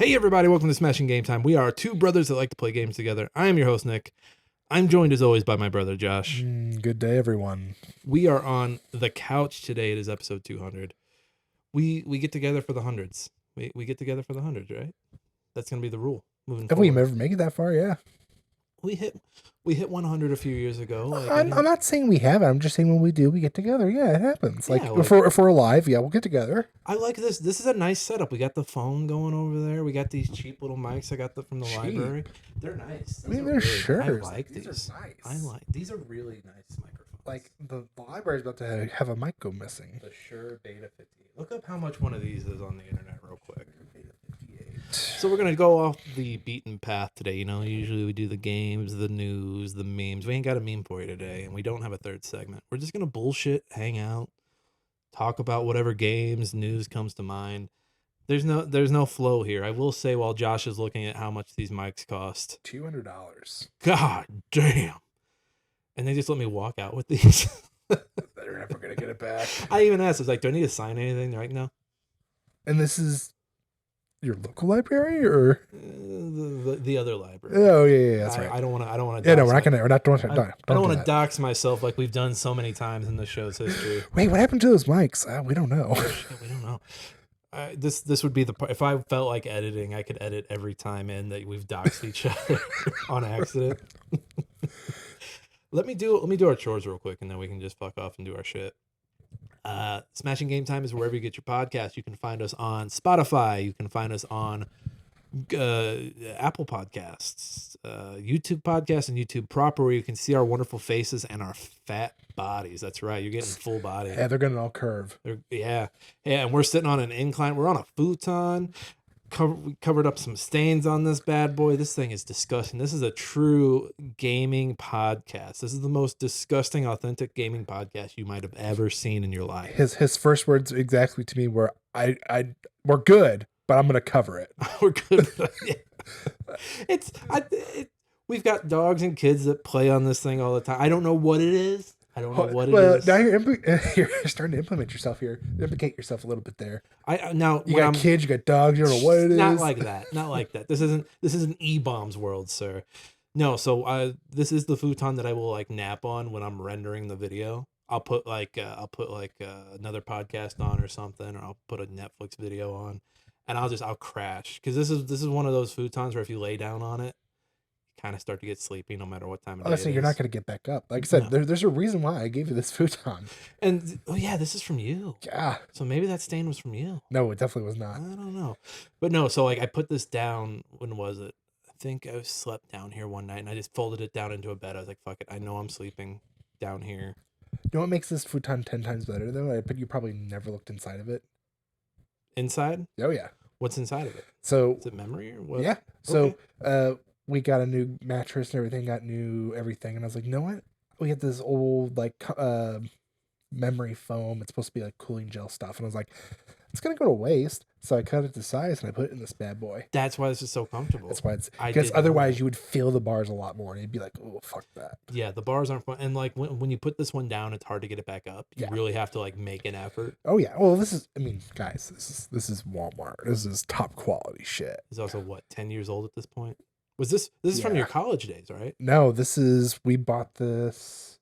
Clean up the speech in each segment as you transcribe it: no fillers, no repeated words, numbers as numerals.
Hey everybody, welcome to Smashing Game Time. We are two brothers that like to play games together. I am your host, Nick. I'm joined as always by my brother, Josh. Good day, everyone. We are on the couch today. It is episode 200. We get together for the hundreds. We get together for the hundreds, right? That's going to be the rule moving If we forward. ever make it that far, yeah. We hit 100 a few years ago. Like, I'm not saying we have it. I'm just saying when we do, we get together. Yeah, it happens. Yeah, If we're alive, yeah, we'll get together. I like this. This is a nice setup. We got the phone going over there. We got these cheap little mics I got from the library. They're nice. They're sure. I like these. These are nice. These are really nice microphones. Like the library's about to have a mic go missing. The Shure Beta 58. Look up how much one of these is on the internet real quick. Beta 58. So we're going to go off the beaten path today. You know, usually we do the games, the news, the memes. We ain't got a meme for you today, and we don't have a third segment. We're just going to bullshit, hang out, talk about whatever games, news comes to mind. There's no flow here. I will say while Josh is looking at how much these mics cost. $200. God damn. And they just let me walk out with these. They're never going to get it back. I even asked, I was like, do I need to sign anything right now? And this is your local library or the other library? Oh yeah, that's right. I don't want to. Yeah, no, we're not gonna. I don't want to dox myself like we've done so many times in the show's history. Wait, what happened to those mics? We don't know. We don't know. This would be the part. If I felt like editing, I could edit every time in that we've doxed each other on accident. Let me do our chores real quick, and then we can just fuck off and do our shit. Smashing Game Time is wherever you get your podcast. You can find us on Spotify. You can find us on Apple Podcasts, YouTube Podcasts, and YouTube Proper, where you can see our wonderful faces and our fat bodies. That's right. You're getting full body. Yeah, they're getting all curve. Yeah. And we're sitting on an incline. We're on a futon. We covered up some stains on this bad boy. This thing is disgusting. This is a true gaming podcast. This is the most disgusting, authentic gaming podcast you might have ever seen in your life. His first words exactly to me were, we're good, but I'm gonna cover it. We're good. We've got dogs and kids that play on this thing all the time. I don't know what it is. Now you're starting to implement yourself here. Implicate yourself a little bit there. You got kids, you got dogs. You don't know what it is. Not like that. This isn't E-Bombs world, sir. No. So this is the futon that I will like nap on when I'm rendering the video. I'll put another podcast on or something, or I'll put a Netflix video on, and I'll crash because this is one of those futons where if you lay down on it, kind of start to get sleepy no matter what time of day. So you're not going to get back up. Like I said, there's a reason why I gave you this futon. And this is from you. Yeah. So maybe that stain was from you. No, it definitely was not. I don't know. But no, so like I put this down, when was it? I think I slept down here one night and I just folded it down into a bed. I was like, fuck it. I know I'm sleeping down here. You know what makes this futon 10 times better though? But you probably never looked inside of it. Inside? Oh yeah. What's inside of it? So is it memory or what? Yeah. So we got a new mattress and everything, got new everything. And I was like, you know what? We had this old, like, memory foam. It's supposed to be, like, cooling gel stuff. And I was like, it's going to go to waste. So I cut it to size and I put it in this bad boy. That's why this is so comfortable. That's why it's... Because otherwise you would feel the bars a lot more. And you'd be like, oh, fuck that. Yeah, the bars aren't fun. And, like, when you put this one down, it's hard to get it back up. You really have to, like, make an effort. Oh, yeah. Well, guys, this is Walmart. This is top quality shit. It's also, 10 years old at this point? Was this is from your college days, right? No, we bought this.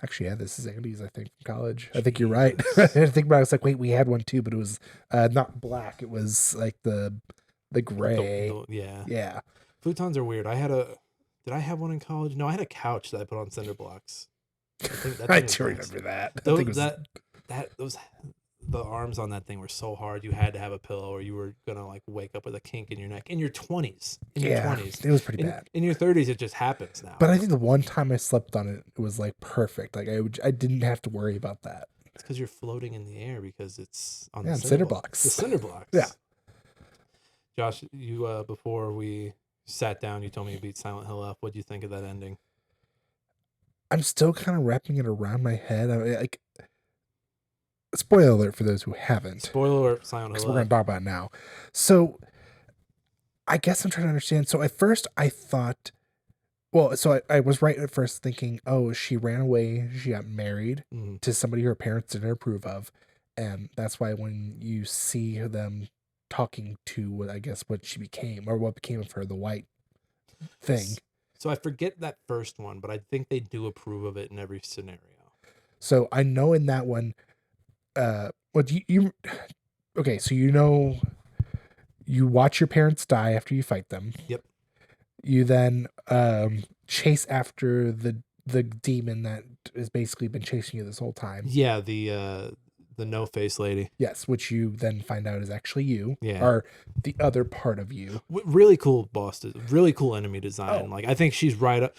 Actually, yeah, this is Andy's, I think, from college. I think you're right. I think about it, I was like, wait, we had one too, but it was not black. It was like the gray. Yeah. Futons are weird. Did I have one in college? No, I had a couch that I put on cinder blocks. I do remember that. The arms on that thing were so hard. You had to have a pillow, or you were gonna like wake up with a kink in your neck. In your 20s, it was pretty bad. In your 30s, it just happens now. But I think the one time I slept on it, it was like perfect. Like I didn't have to worry about that. It's because you're floating in the air because it's on the cinder blocks. The cinder blocks. Yeah. Josh, you before we sat down, you told me you beat Silent Hill up. What do you think of that ending? I'm still kind of wrapping it around my head. Spoiler alert for those who haven't. Spoiler alert, Silent Hill. Because we're going to talk about it now. So, I guess I'm trying to understand. So, at first, I thought... Well, so I was right at first thinking, oh, she ran away. She got married to somebody her parents didn't approve of. And that's why when you see them talking to what I guess what she became or what became of her, the white thing. So I forget that first one, but I think they do approve of it in every scenario. So I know in that one, what okay, so you watch your parents die after you fight them. Yep. You then chase after the demon that has basically been chasing you this whole time. Yeah, the no face lady. Yes, which you then find out is actually you, Yeah. or the other part of you. Really cool boss, really cool enemy design. Oh. Like I think she's right up.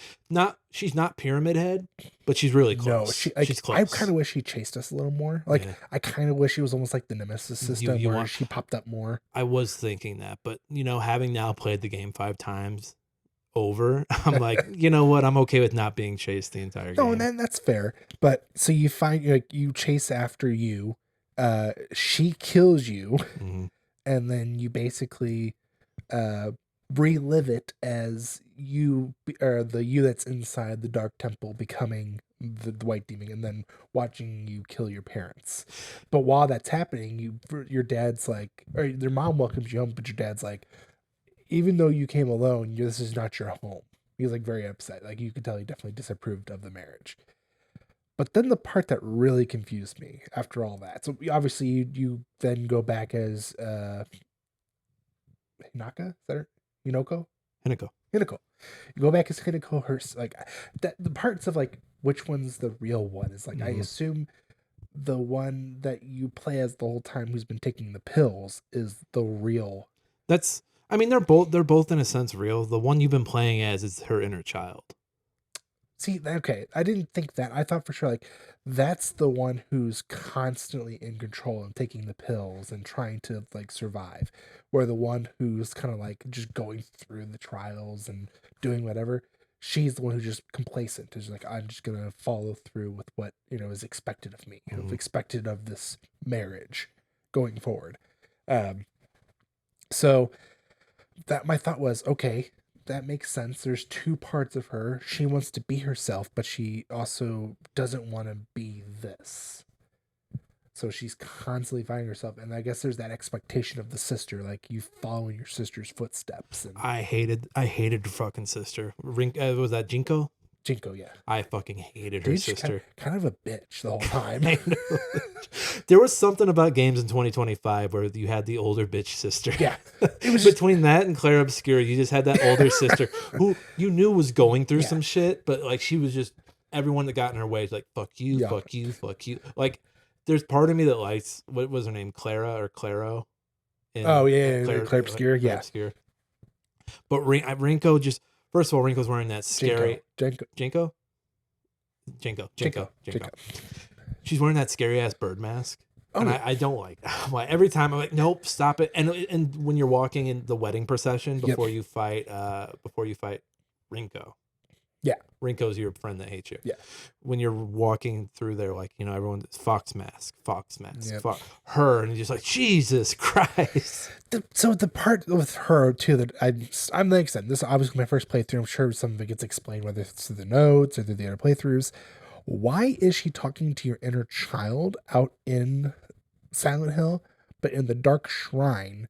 She's not Pyramid Head, but she's really close. No, she's close. I kind of wish she chased us a little more. Like Yeah. I kind of wish it was almost like the Nemesis system You where want- she popped up more. I was thinking that, but having now played the game 5 times over, I'm like, you know what? I'm okay with not being chased the entire game. No, and then that's fair. But so you find you chase after you, she kills you, Mhm. and then you basically relive it as you or the you that's inside the dark temple becoming the white demon, and then watching you kill your parents. But while that's happening, your dad's like, or your mom welcomes you home, but your dad's like, even though you came alone, this is not your home. He's like very upset. Like you could tell he definitely disapproved of the marriage. But then the part that really confused me after all that. So obviously you then go back as Hinaka? Is that her? Hinoko? Hinako. Hinako. You go back as Hinako. Her like that. The parts of like which one's the real one is like I assume the one that you play as the whole time who's been taking the pills is the real. I mean, they're both in a sense real. The one you've been playing as is her inner child. See, okay, I didn't think that. I thought for sure like that's the one who's constantly in control and taking the pills and trying to like survive, where the one who's kind of like just going through the trials and doing whatever, she's the one who's just complacent. Is like I'm just gonna follow through with what is expected of me, expected of this marriage going forward. So that my thought was okay. That makes sense. There's two parts of her. She wants to be herself, but she also doesn't want to be this. So she's constantly finding herself. And I guess there's that expectation of the sister, like you following your sister's footsteps. And I hated her fucking sister. Was that Jinko? Jinko, yeah. I fucking hated her sister. Kind of a bitch the whole time. There was something about games in 2025 where you had the older bitch sister. Yeah. It was between that and Claire Obscura, you just had that older sister who you knew was going through some shit, but like she was just everyone that got in her way is like, fuck you, fuck you, fuck you. Like there's part of me that likes what was her name? Clara or Claro? Claire Obscura, yeah. Obscura. But Rinko just first of all, Rinko's wearing that scary Jinko. She's wearing that scary ass bird mask. And I don't like that. Like, every time I'm like, nope, stop it. And when you're walking in the wedding procession before you fight Rinko. Yeah. Rinko's your friend that hates you. Yeah. When you're walking through there, like, everyone Fox mask, yep. her, and you're just like, Jesus Christ. So the part with her too that I'm like I said, this is obviously my first playthrough. I'm sure some of it gets explained, whether it's through the notes or through the other playthroughs. Why is she talking to your inner child out in Silent Hill, but in the Dark Shrine,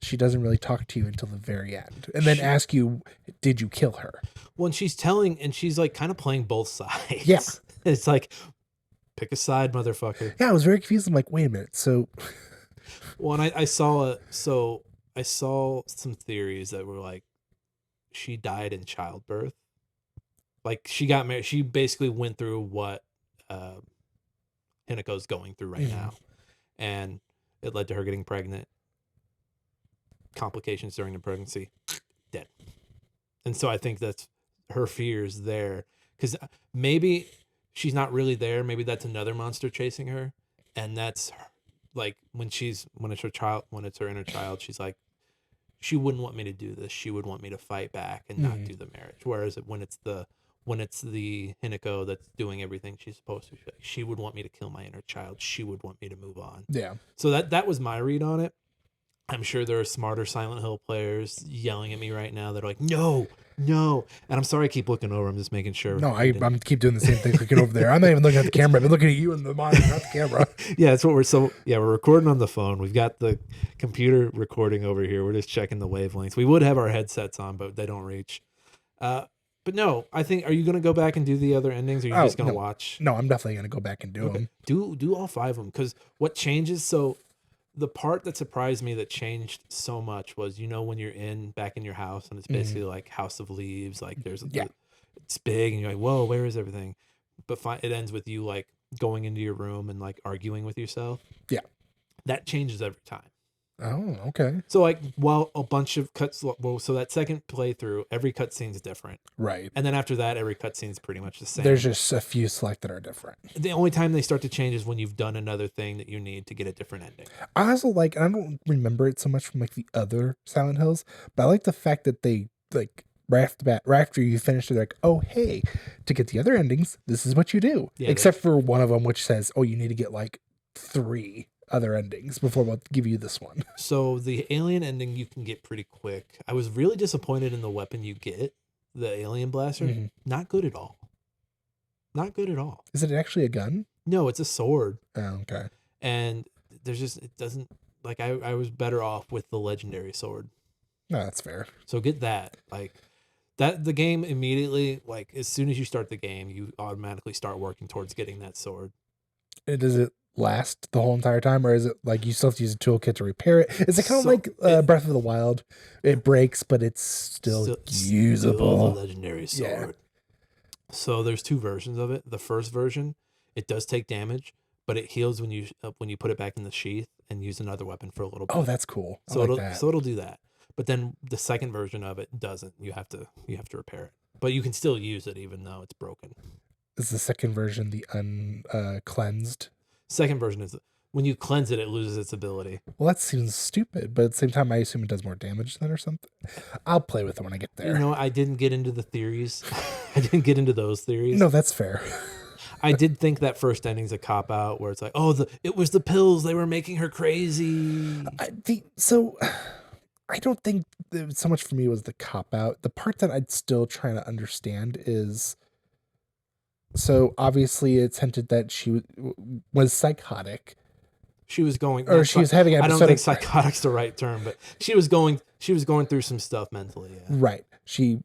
she doesn't really talk to you until the very end, and then ask you, "Did you kill her?" When she's telling, and she's like kind of playing both sides. Yeah, it's like pick a side, motherfucker. Yeah, I was very confused. I'm like, wait a minute. So, well, and I saw some theories that were like she died in childbirth. Like she got married. She basically went through what Hinako's going through right now, and it led to her getting pregnant. Complications during the pregnancy, dead. And so I think that's her fears there, because maybe she's not really there. Maybe that's another monster chasing her, and that's like when it's her inner child. She's like, she wouldn't want me to do this. She would want me to fight back and not do the marriage. Whereas when it's the Hinako that's doing everything she's supposed to, she would want me to kill my inner child. She would want me to move on. Yeah. So that was my read on it. I'm sure there are smarter Silent Hill players yelling at me right now that are like, no, no. And I'm sorry I keep looking over. I'm just making sure. No, I'm keep doing the same thing, looking over there. I'm not even looking at the camera. I've been looking at you in the monitor, not the camera. Yeah, that's what we're recording on the phone. We've got the computer recording over here. We're just checking the wavelengths. We would have our headsets on, but they don't reach. But no, I think, are you going to go back and do the other endings, or are you just going to watch? No, I'm definitely going to go back and do them. Do all 5 of them, because what changes, so the part that surprised me that changed so much was, when you're back in your house and it's basically like House of Leaves, like it's big and you're like, whoa, where is everything? But it ends with you like going into your room and like arguing with yourself. Yeah. That changes every time. Oh, okay. So like, while a bunch of so that second playthrough, every cutscene is different. Right. And then after that, every cutscene is pretty much the same. There's just a few select that are different. The only time they start to change is when you've done another thing that you need to get a different ending. I also I don't remember it so much from like the other Silent Hills, but I like the fact that they like right off the bat, right after you finish it, they're like, oh, hey, to get the other endings, this is what you do. Yeah, except for one of them, which says, oh, you need to get like 3 other endings before we'll give you this one. So the alien ending you can get pretty quick. I was really disappointed in the weapon you get, the alien blaster. Mm-hmm. Not good at all. Not good at all. Is it actually a gun? No, it's a sword. Oh, okay. And it doesn't, like, I was better off with the legendary sword. No, that's fair. So get that. Like, that the game immediately, like, as soon as you start the game, you automatically start working towards getting that sword. Does it last the whole entire time, or is it like you still have to use a toolkit to repair it? Is it kind of like Breath of the Wild? It breaks, but it's still usable. Still a legendary sword. Yeah. So there's 2 versions of it. The first version, it does take damage, but it heals when you put it back in the sheath and use another weapon for a little bit. Oh, that's cool. So it'll do that. But then the second version of it doesn't. You have to repair it. But you can still use it even though it's broken. Is the second version the uncleansed? Second version is when you cleanse it, it loses its ability. Well, that seems stupid, but at the same time, I assume it does more damage then or something. I'll play with it when I get there. I didn't get into the theories. I didn't get into those theories. No, that's fair. I did think that first ending's a cop out where it's like, oh, it was the pills, they were making her crazy. I don't think so much for me was the cop out. The part that I'd still trying to understand is, so obviously it's hinted that she was psychotic. She was going, or she was having. I don't think psychotic's the right term, but she was going through some stuff mentally. Yeah. Right. She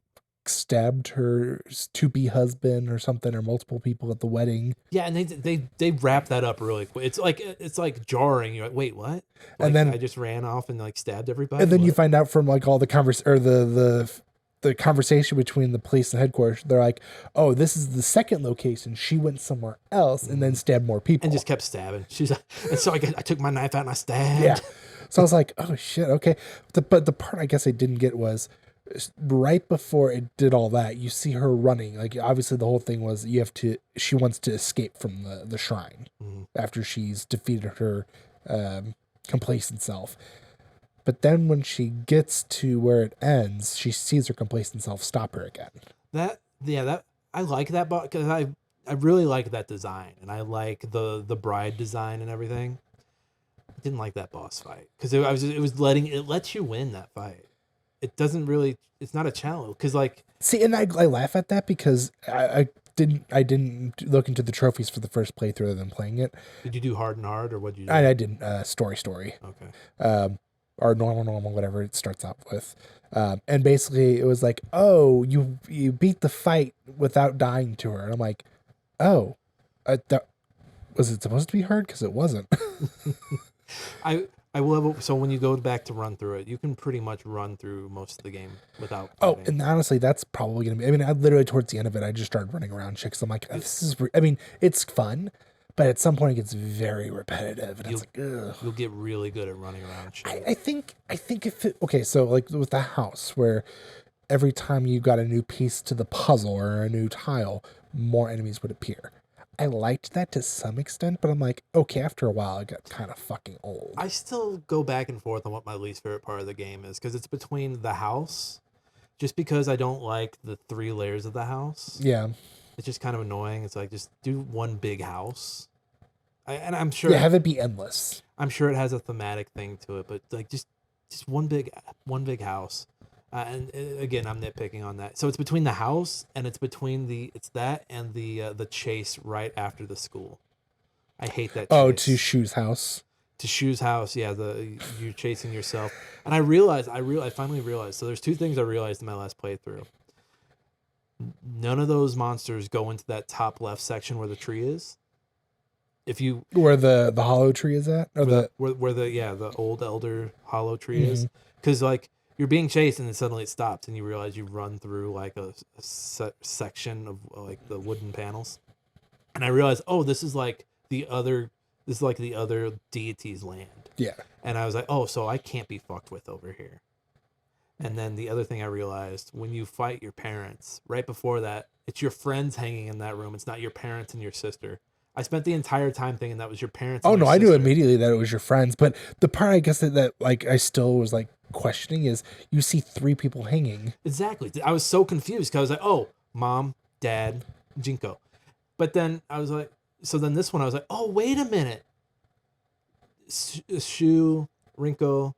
stabbed her to-be husband or something, or multiple people at the wedding. Yeah, and they wrap that up really quick. It's like jarring. You're like, wait, what? Like, and then I just ran off and like stabbed everybody. And then you find out from like all the the conversation between the police and headquarters. They're like, oh, this is the second location. She went somewhere else and then stabbed more people and just kept stabbing. She's like, and so I took my knife out and I stabbed. Yeah. So I was like, oh shit, okay. But the part I guess I didn't get was, right before it did all that, you see her running. Like, obviously the whole thing was she wants to escape from the shrine after she's defeated her complacent self. But then when she gets to where it ends, she sees her complacent self stop her again. I like that because I really like that design, and I like the bride design and everything. I didn't like that boss fight because it lets you win that fight. It doesn't really. It's not a challenge because and I laugh at that because I didn't look into the trophies for the first playthrough other than playing it. Did you do hard and hard or what did you do? I didn't story. Okay. Or normal, whatever it starts out with. And basically it was like, oh, you beat the fight without dying to her. And I'm like, oh, was it supposed to be hard? Because it wasn't. I will have so when you go back to run through it, you can pretty much run through most of the game without fighting. Oh, and honestly, that's probably going to be, I mean, I literally towards the end of it, I just started running around shit because I'm like, it's fun. But at some point it gets very repetitive, and it's like, ugh. You'll get really good at running around shit. I think if it, okay, so like with the house, where every time you got a new piece to the puzzle or a new tile, more enemies would appear. I liked that to some extent, but I'm like, okay, after a while it got kind of fucking old. I still go back and forth on what my least favorite part of the game is, because it's between the house, just because I don't like the 3 layers of the house. Yeah. It's just kind of annoying. It's like, just do one big house. And I'm sure... Yeah, have it be endless. I'm sure it has a thematic thing to it, but like, just just one big house. And again, I'm nitpicking on that. So it's between the house and it's between the chase right after the school. I hate that chase. Oh, to Shu's house. To Shu's house, yeah, you're chasing yourself. And I finally realized. So there's two things I realized in my last playthrough. None of those monsters go into that top left section where the tree is. If you where the hollow tree is at, or where the old elder hollow tree is, because like you're being chased and then suddenly it stops and you realize you run through like a section of like the wooden panels, and I realized, oh, this is like the other deity's land. Yeah. And I was like, oh, so I can't be fucked with over here. And then the other thing I realized, when you fight your parents, right before that, it's your friends hanging in that room. It's not your parents and your sister. I spent the entire time thinking that was your parents. Oh, no, I knew immediately that it was your friends. But the part, I guess, that like I still was like questioning is you see 3 people hanging. Exactly. I was so confused because I was like, oh, mom, dad, Jinko. But then I was like, so then this one, I was like, oh, wait a minute. Shu, Rinko,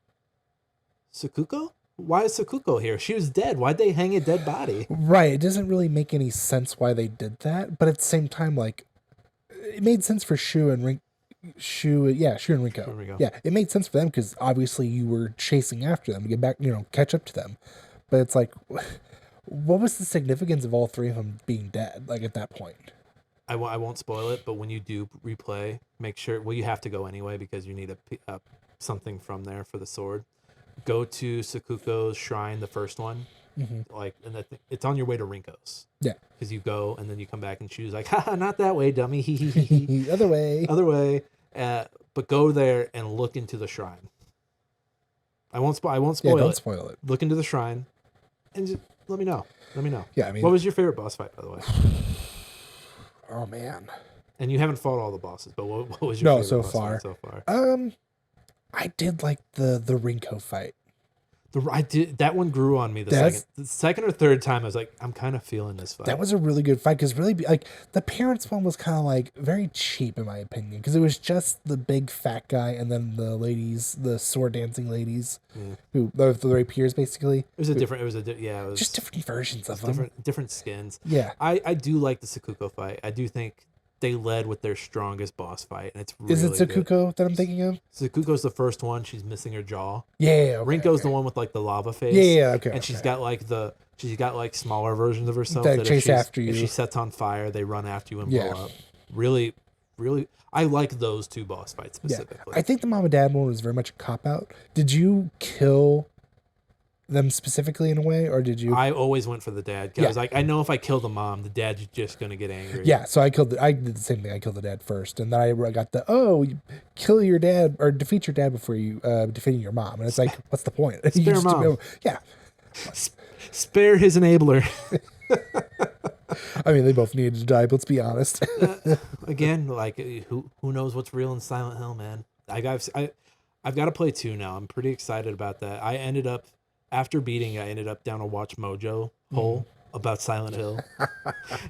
Sakuko? Why is Sakuko here? She was dead. Why'd they hang a dead body? Right. It doesn't really make any sense why they did that. But at the same time, like, it made sense for Shu and Rinko. Shu and Rinko. Yeah, it made sense for them because obviously you were chasing after them to get back, catch up to them. But it's like, what was the significance of all 3 of them being dead, like, at that point? I won't spoil it, but when you do replay, make sure, well, you have to go anyway because you need something from there for the sword. Go to Sakuko's shrine, the first one. Like, and it's on your way to Rinko's. Yeah. Because you go and then you come back and Shu's like, haha, not that way, dummy. Other way. Other way. But go there and look into the shrine. I won't spoil it. Don't spoil it. Look into the shrine and just let me know. Yeah, I mean, what was your favorite boss fight, by the way? Oh, man. And you haven't fought all the bosses, but what was your favorite boss fight so far? I did like the Rinko fight. That one grew on me the second or third time. I was like, I'm kind of feeling this fight. That was a really good fight because really, like, the parents one was kind of like very cheap in my opinion because it was just the big fat guy and then the ladies, the sword dancing ladies, who the rapiers basically. It was just different versions of them, different skins. Yeah, I do like the Sakuko fight. I do think they led with their strongest boss fight, and it's really Is it Sakuko that I'm thinking of? Sakuko's the first one. She's missing her jaw. Yeah. Rinko's the one with like the lava face. Yeah. Okay. And she's got like smaller versions of herself that chase after you. If she sets on fire, they run after you and blow up. Really, really, I like those 2 boss fights specifically. Yeah. I think the mom and dad one was very much a cop out. Did you kill them specifically in a way, or did you? I always went for the dad. I was like, I know if I kill the mom, the dad's just gonna get angry. Yeah, so I did the same thing. I killed the dad first, and then I got you kill your dad or defeat your dad before you defeating your mom, and it's like, what's the point? Spare mom. Yeah. Spare his enabler. I mean, they both needed to die, but let's be honest. Again, like, who knows what's real in Silent Hill, man? I've got to play 2 now. I'm pretty excited about that. After beating, I ended up down a Watch Mojo hole about Silent Hill,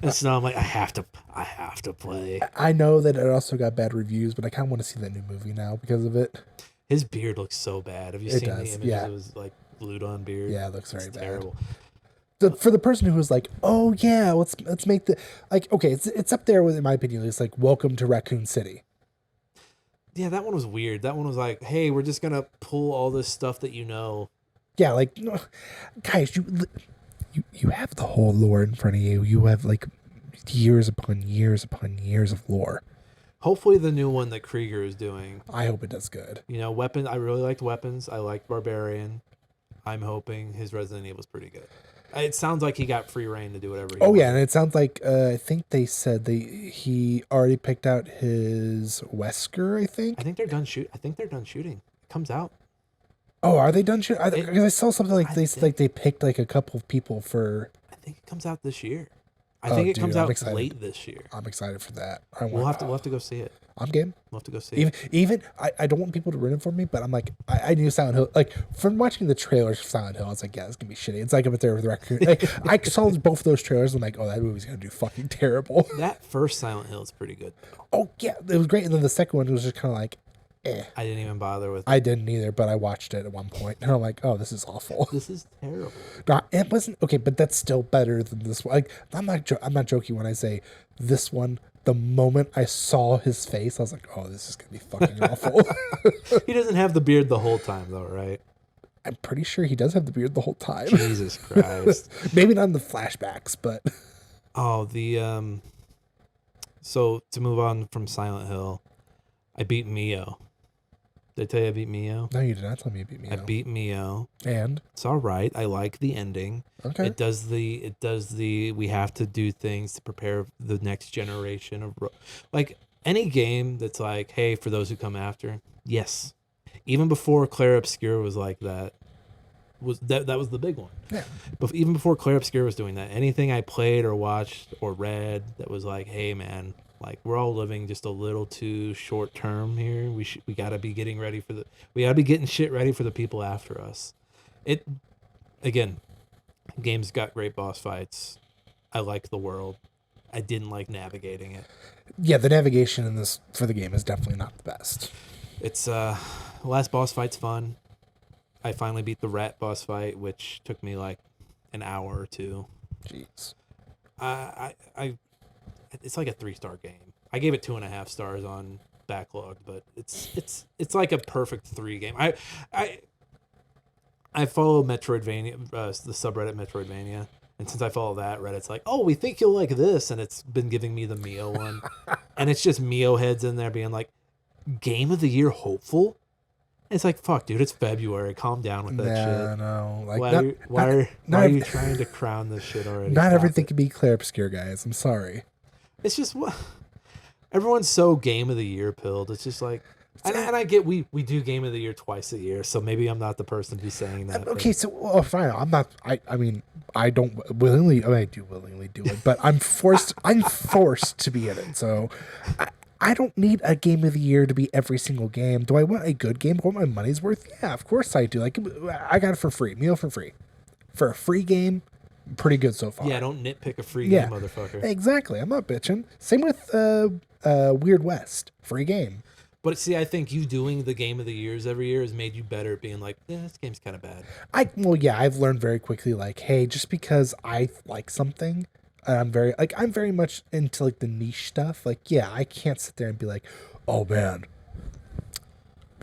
and so now I'm like, I have to play. I know that it also got bad reviews, but I kind of want to see that new movie now because of it. His beard looks so bad. Have you seen the images? Yeah. It was like glued on beard. Yeah, it looks very bad. Terrible. For the person who was like, oh yeah, let's make okay, it's up there with, in my opinion, it's like Welcome to Raccoon City. Yeah, that one was weird. That one was like, hey, we're just gonna pull all this stuff that you know. Yeah, like, guys, you have the whole lore in front of you. You have like years upon years upon years of lore. Hopefully the new one that Krieger is doing. I hope it does good. Weapons. I really liked Weapons. I liked Barbarian. I'm hoping his Resident Evil is pretty good. It sounds like he got free reign to do whatever he wanted. Yeah, and it sounds like I think they said he already picked out his Wesker, I think. I think they're done shooting. It comes out. Oh, are they done shooting? Because I saw something like they picked like a couple of people for. I think it comes out this year. I think it comes out late this year. I'm excited for that. We'll have to go see it. I'm game. We'll have to go see it. Even I don't want people to ruin it for me, but I'm like, I knew Silent Hill. Like, from watching the trailers for Silent Hill, I was like, yeah, it's gonna be shitty. It's like I'm up there with the Raccoon. Like, I saw both of those trailers. I'm like, oh, that movie's gonna do fucking terrible. That first Silent Hill is pretty good. Oh yeah, it was great. And then the second one was just kind of like, I didn't even bother with it. I didn't either, but I watched it at one point, and I'm like, oh, this is awful. This is terrible. No, it wasn't okay, but that's still better than this one. Like, I'm not joking when I say this one. The moment I saw his face, I was like, oh, this is gonna be fucking awful. He doesn't have the beard the whole time, though, right? I'm pretty sure he does have the beard the whole time. Jesus Christ. Maybe not in the flashbacks, but Oh, so to move on from Silent Hill, I beat Mio. Did I tell you I beat Mio? no, you did not tell me you beat me. I beat Mio. And It's all right. I like the ending. okay, It does the we have to do things to prepare the next generation of like any game that's like, hey, for those who come after. Yes. Even before Claire Obscure was like that, that was the big one. yeah, But even before Claire Obscure was doing that, anything I played or watched or read that was like, hey man, like we're all living just a little too short term here. We gotta be getting ready we gotta be getting shit ready for the people after us. Again, game's got great boss fights. I like the world. I didn't like navigating it. yeah. The navigation in this for the game is definitely not the best. It's the last boss fight's fun. I finally beat the rat boss fight, which took me like an hour or two. Jeez. It's like a 3-star game. I gave it 2.5 stars on Backlog, but it's like a perfect 3 game. I follow Metroidvania, the subreddit Metroidvania, and since I follow that, Reddit's like, oh, we think you'll like this, and it's been giving me the Mio one, and it's just Mio heads in there being like, Game of the Year hopeful. It's like, fuck, dude, it's February. Calm down with that shit. No, like Why are you trying to crown this shit already? not Stop everything it. can be Claire Obscure, guys. I'm sorry. It's just what everyone's so Game of the Year pilled. It's just like, and I get we do Game of the Year twice a year, so maybe I'm not the person to be saying that. Okay, so fine. I'm not. I mean, I don't willingly. I do willingly do it, but I'm forced. I'm forced to be in it. So, I don't need a Game of the Year to be every single game. Do I want a good game? Do I want my money's worth? Yeah, of course I do. Like, I got it for free. Meal for free. For a free game, pretty good so far. Yeah, don't nitpick a free Yeah. game, motherfucker. Exactly. I'm not bitching. Same with Weird West. Free game. But see, I think you doing the Game of the Years every year has made you better at being like, yeah, this game's kind of bad. I've learned very quickly, like, hey, just because I like something, I'm very much into like the niche stuff. Like, yeah, I can't sit there and be like, oh man,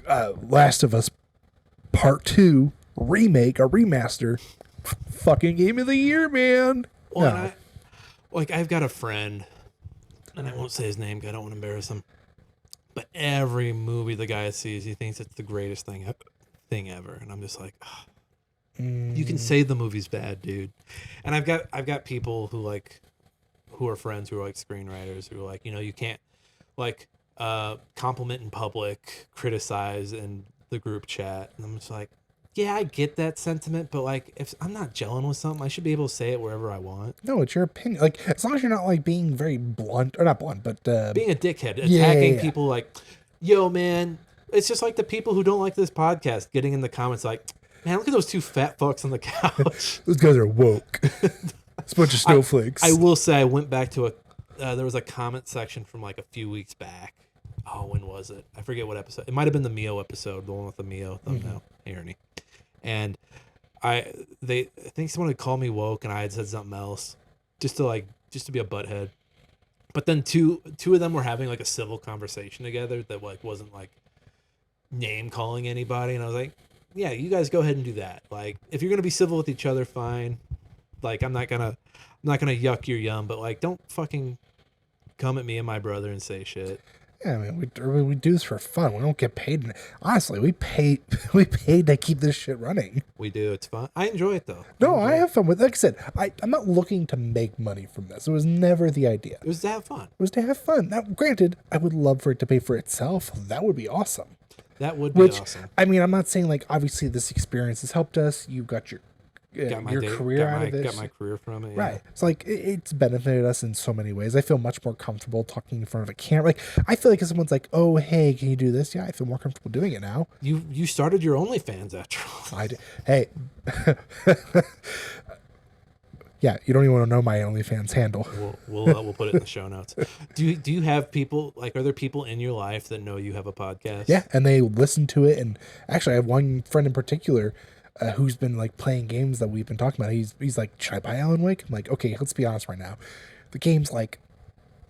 Last of Us Part 2 remake or remaster, fucking Game of the Year, man. Well, No. I've got a friend, and I won't say his name because I don't want to embarrass him. But every movie the guy sees, he thinks it's the greatest thing ever, and I'm just like, ugh. You can say the movie's bad, dude. And I've got people who are friends who are like screenwriters who are like, you can't like compliment in public, criticize in the group chat, and I'm just like, yeah, I get that sentiment, but like, if I'm not gelling with something, I should be able to say it wherever I want. No, it's your opinion. Like, as long as you're not like being very blunt, or not blunt, but Being a dickhead, Yeah, attacking yeah. people like, yo, man, it's just like the people who don't like this podcast getting in the comments like, man, look at those 2 fat fucks on the couch. those guys are woke. It's a bunch of snowflakes. I will say I went back to there was a comment section from like a few weeks back. Oh, when was it? I forget what episode. It might have been the Mio episode, the one with the Mio thumbnail. Hey, Ernie. And I think someone had called me woke, and I had said something else, just to be a butthead. But then two of them were having like a civil conversation together that like wasn't like name calling anybody, and I was like, yeah, you guys go ahead and do that. Like, if you're gonna be civil with each other, fine. Like, I'm not gonna yuck your yum, but like, don't fucking come at me and my brother and say shit. Yeah, I mean, we do this for fun. We don't get paid. Honestly, we pay to keep this shit running. We do. It's fun. I enjoy it though. No, I have fun with it. Like I said, I'm not looking to make money from this. It was never the idea. It was to have fun. It was to have fun. Now, granted, I would love for it to pay for itself. That would be awesome. That would be Which, awesome. I mean, I'm not saying like obviously this experience has helped us. You got your career out of this. Got my career from it. Yeah. Right. It's like it's benefited us in so many ways. I feel much more comfortable talking in front of a camera. Like, I feel like if someone's like, "Oh, hey, can you do this?" Yeah, I feel more comfortable doing it now. You started your OnlyFans after all. I did. Hey, Yeah, you don't even want to know my OnlyFans handle. We'll put it in the show notes. Do you have people, like, are there people in your life that know you have a podcast? Yeah, and they listen to it. And actually, I have one friend in particular who's been like playing games that we've been talking about. He's like, should I buy Alan Wake? I'm like, okay, let's be honest right now. The game's like,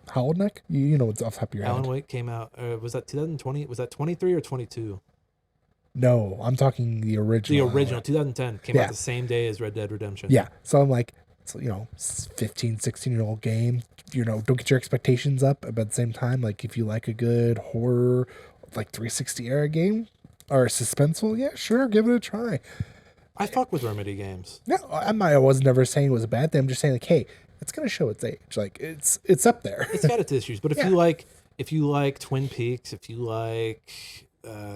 how old, Nick? You know what's off the top of your Alan head. Wake came out. Was that 2020? Was that 23 or 22? No, I'm talking the original. The original 2010 came out the same day as Red Dead Redemption. Yeah, so I'm like, so, 15, 16-year-old game. Don't get your expectations up. But at the same time, like, if you like a good horror, like 360 era game or suspenseful, yeah, sure, give it a try. I fuck with Remedy games. No, I was never saying it was a bad thing. I'm just saying, like, hey, it's gonna show its age. Like, it's up there. It's got its issues, but if you like Twin Peaks, if you like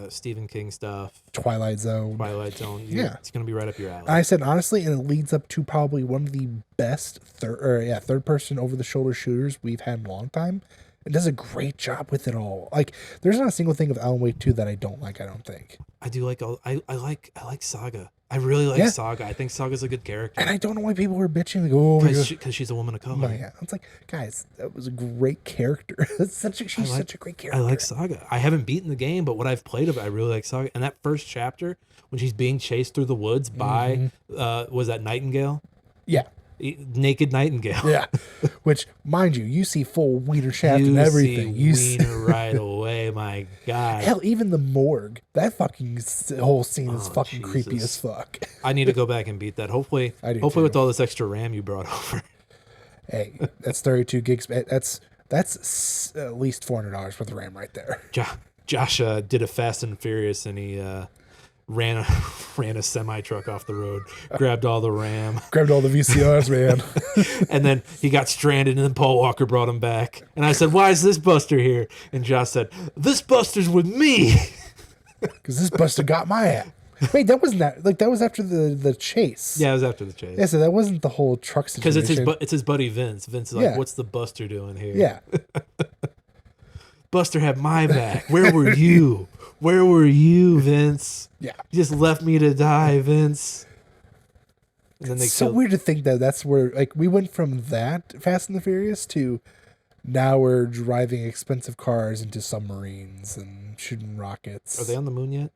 Stephen King stuff, Twilight Zone, it's gonna be right up your alley. I said honestly, and it leads up to probably one of the best third person over the shoulder shooters we've had in a long time. It does a great job with it all. Like, there's not a single thing of Alan Wake 2 that I don't like. I don't think. I do like I like Saga. I really like Saga. I think Saga's a good character. And I don't know why people were bitching. Like, oh, because she's a woman of color. Yeah, it's like, guys, that was a great character. She's such a great character. I like Saga. I haven't beaten the game, but what I've played of it, I really like Saga. And that first chapter, when she's being chased through the woods by, was that Nightingale? Yeah. Naked Nightingale. Yeah. Which, mind you see full wiener shaft and everything. You see wiener right away, my God. Hell, even the morgue. That fucking whole scene is fucking creepy as fuck. I need to go back and beat that. Hopefully with all this extra RAM you brought over. Hey, that's 32 gigs. That's at least $400 worth of RAM right there. Josh did a Fast and Furious, and he ran a semi truck off the road, grabbed all the RAM, grabbed all the VCRs, man. And then he got stranded, and then Paul Walker brought him back. And I said, "Why is this Buster here?" And Josh said, "This Buster's with me." Because this Buster got my ass. Wait, that wasn't that. Like, that was after the chase. Yeah, it was after the chase. Yeah, so that wasn't the whole truck situation. Because it's his buddy Vince. Vince is like, "What's the Buster doing here?" Yeah. Buster had my back. Where were you? Where were you, Vince? Yeah. You just left me to die, Vince. And then it's so weird to think that that's where, like, we went from that Fast and the Furious to now we're driving expensive cars into submarines and shooting rockets. Are they on the moon yet?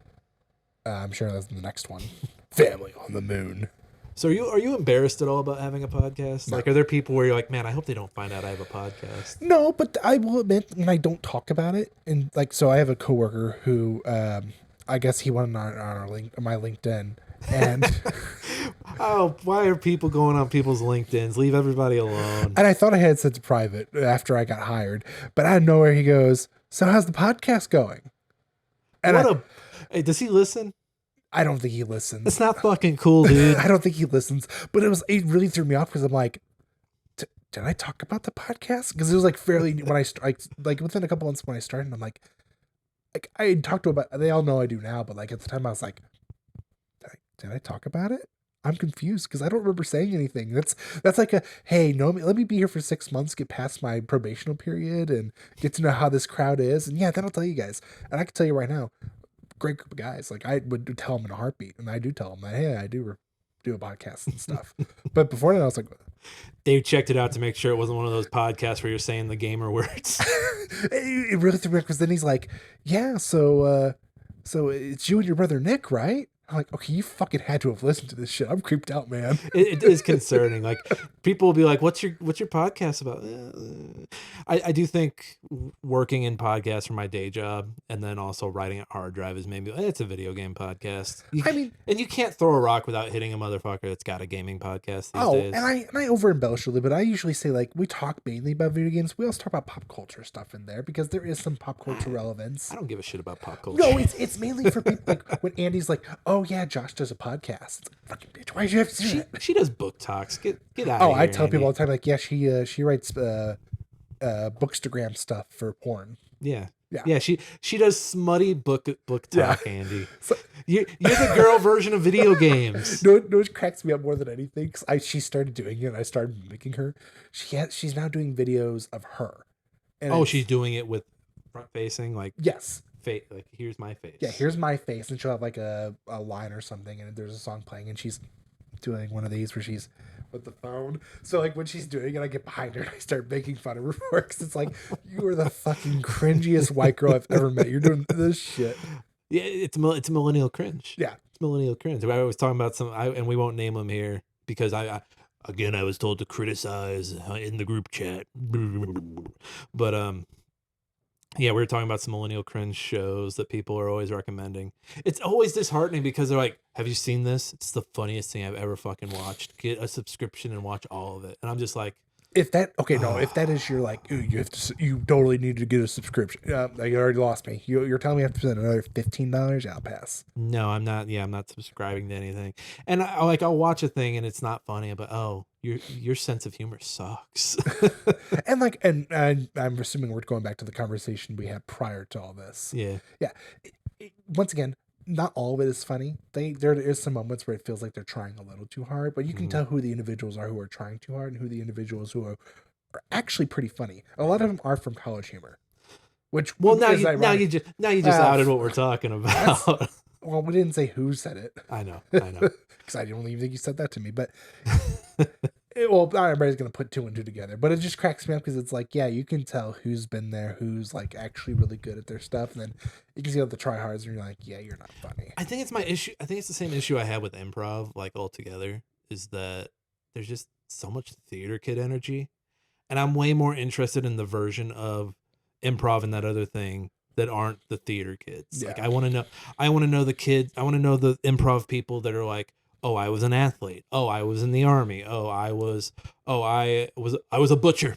I'm sure that's the next one. Family on the moon. So are you embarrassed at all about having a podcast? No. Like, are there people where you're like, man, I hope they don't find out I have a podcast? No, but I will admit when I don't talk about it, and like, so I have a coworker who, I guess he went on my LinkedIn, and oh, why are people going on people's LinkedIns? Leave everybody alone. And I thought I had set to private after I got hired, but out of nowhere he goes, "So how's the podcast going?" And hey, does he listen? I don't think he listens. It's not fucking cool, dude. I don't think he listens. But it really threw me off because I'm like, did I talk about the podcast? Because it was like fairly when I like within a couple months when I started, I'm like I talked to about. They all know I do now, but like at the time I was like, did I talk about it? I'm confused because I don't remember saying anything. That's like hey, no, let me be here for 6 months, get past my probational period, and get to know how this crowd is, and yeah, then I'll tell you guys. And I can tell you right now. Great group of guys. Like, I would tell them in a heartbeat, and I do tell them that, hey, I do a podcast and stuff. But before that, I was like, Dave checked it out to make sure it wasn't one of those podcasts where you're saying the gamer words. It really threw me off because then he's like, yeah, so it's you and your brother Nick, right? I'm like, okay, you fucking had to have listened to this shit. I'm creeped out, man. It is concerning. Like, people will be like, "What's your podcast about?" I do think working in podcasts for my day job and then also writing at hard drive is maybe it's a video game podcast. And you can't throw a rock without hitting a motherfucker that's got a gaming podcast these days. And I over embellish a little, but I usually say, like, we talk mainly about video games. We also talk about pop culture stuff in there because there is some pop culture relevance. I don't give a shit about pop culture. No, it's mainly for people like when Andy's like, "Oh yeah, Josh does a podcast." Fucking bitch, why did you have to do that? She does book talks. Get out of here. Oh, I tell Andy. people all the time, like, yeah, she writes bookstagram stuff for porn. Yeah. She does smutty book talk, Yeah. Andy. So, you're the girl version of video games. No, it cracks me up more than anything. She started doing it, and I started mimicking her. She's now doing videos of her. And she's doing it with front facing, like yes. Like, here's my face. Yeah, here's my face, and she'll have like a line or something, and there's a song playing, and she's doing one of these where she's with the phone. So like when she's doing it, I get behind her and I start making fun of her for it, 'cause it's like, you are the fucking cringiest white girl I've ever met. You're doing this shit. Yeah, it's millennial cringe. Yeah. It's millennial cringe. I was talking about and we won't name them here because again, I was told to criticize in the group chat. But yeah, we were talking about some millennial cringe shows that people are always recommending. It's always disheartening because they're like, "Have you seen this? It's the funniest thing I've ever fucking watched. Get a subscription and watch all of it." And I'm just like, if that is your like, ooh, you totally need to get a subscription. You already lost me. You're telling me I have to spend another $15? I'll pass. no, I'm not. Yeah, I'm not subscribing to anything. And I'll watch a thing and it's not funny, but your sense of humor sucks. and I'm assuming we're going back to the conversation we had prior to all this. Yeah. Once again, not all of it is funny. There is some moments where it feels like they're trying a little too hard, but you can tell who the individuals are who are trying too hard and who the individuals who are actually pretty funny. A lot of them are from College Humor, which now you just outed what we're talking about. Well, we didn't say who said it. I know, because I don't even think you said that to me. But not everybody's gonna put two and two together. But it just cracks me up because it's like, yeah, you can tell who's been there, who's like actually really good at their stuff, and then you can see all the tryhards, and you're like, yeah, you're not funny. I think it's my issue. I think it's the same issue I had with improv, like altogether, is that there's just so much theater kid energy, and I'm way more interested in the version of improv and that other thing that aren't the theater kids. Yeah. Like I want to know the kids. I want to know the improv people that are like, oh, I was an athlete. Oh, I was in the army. I was a butcher.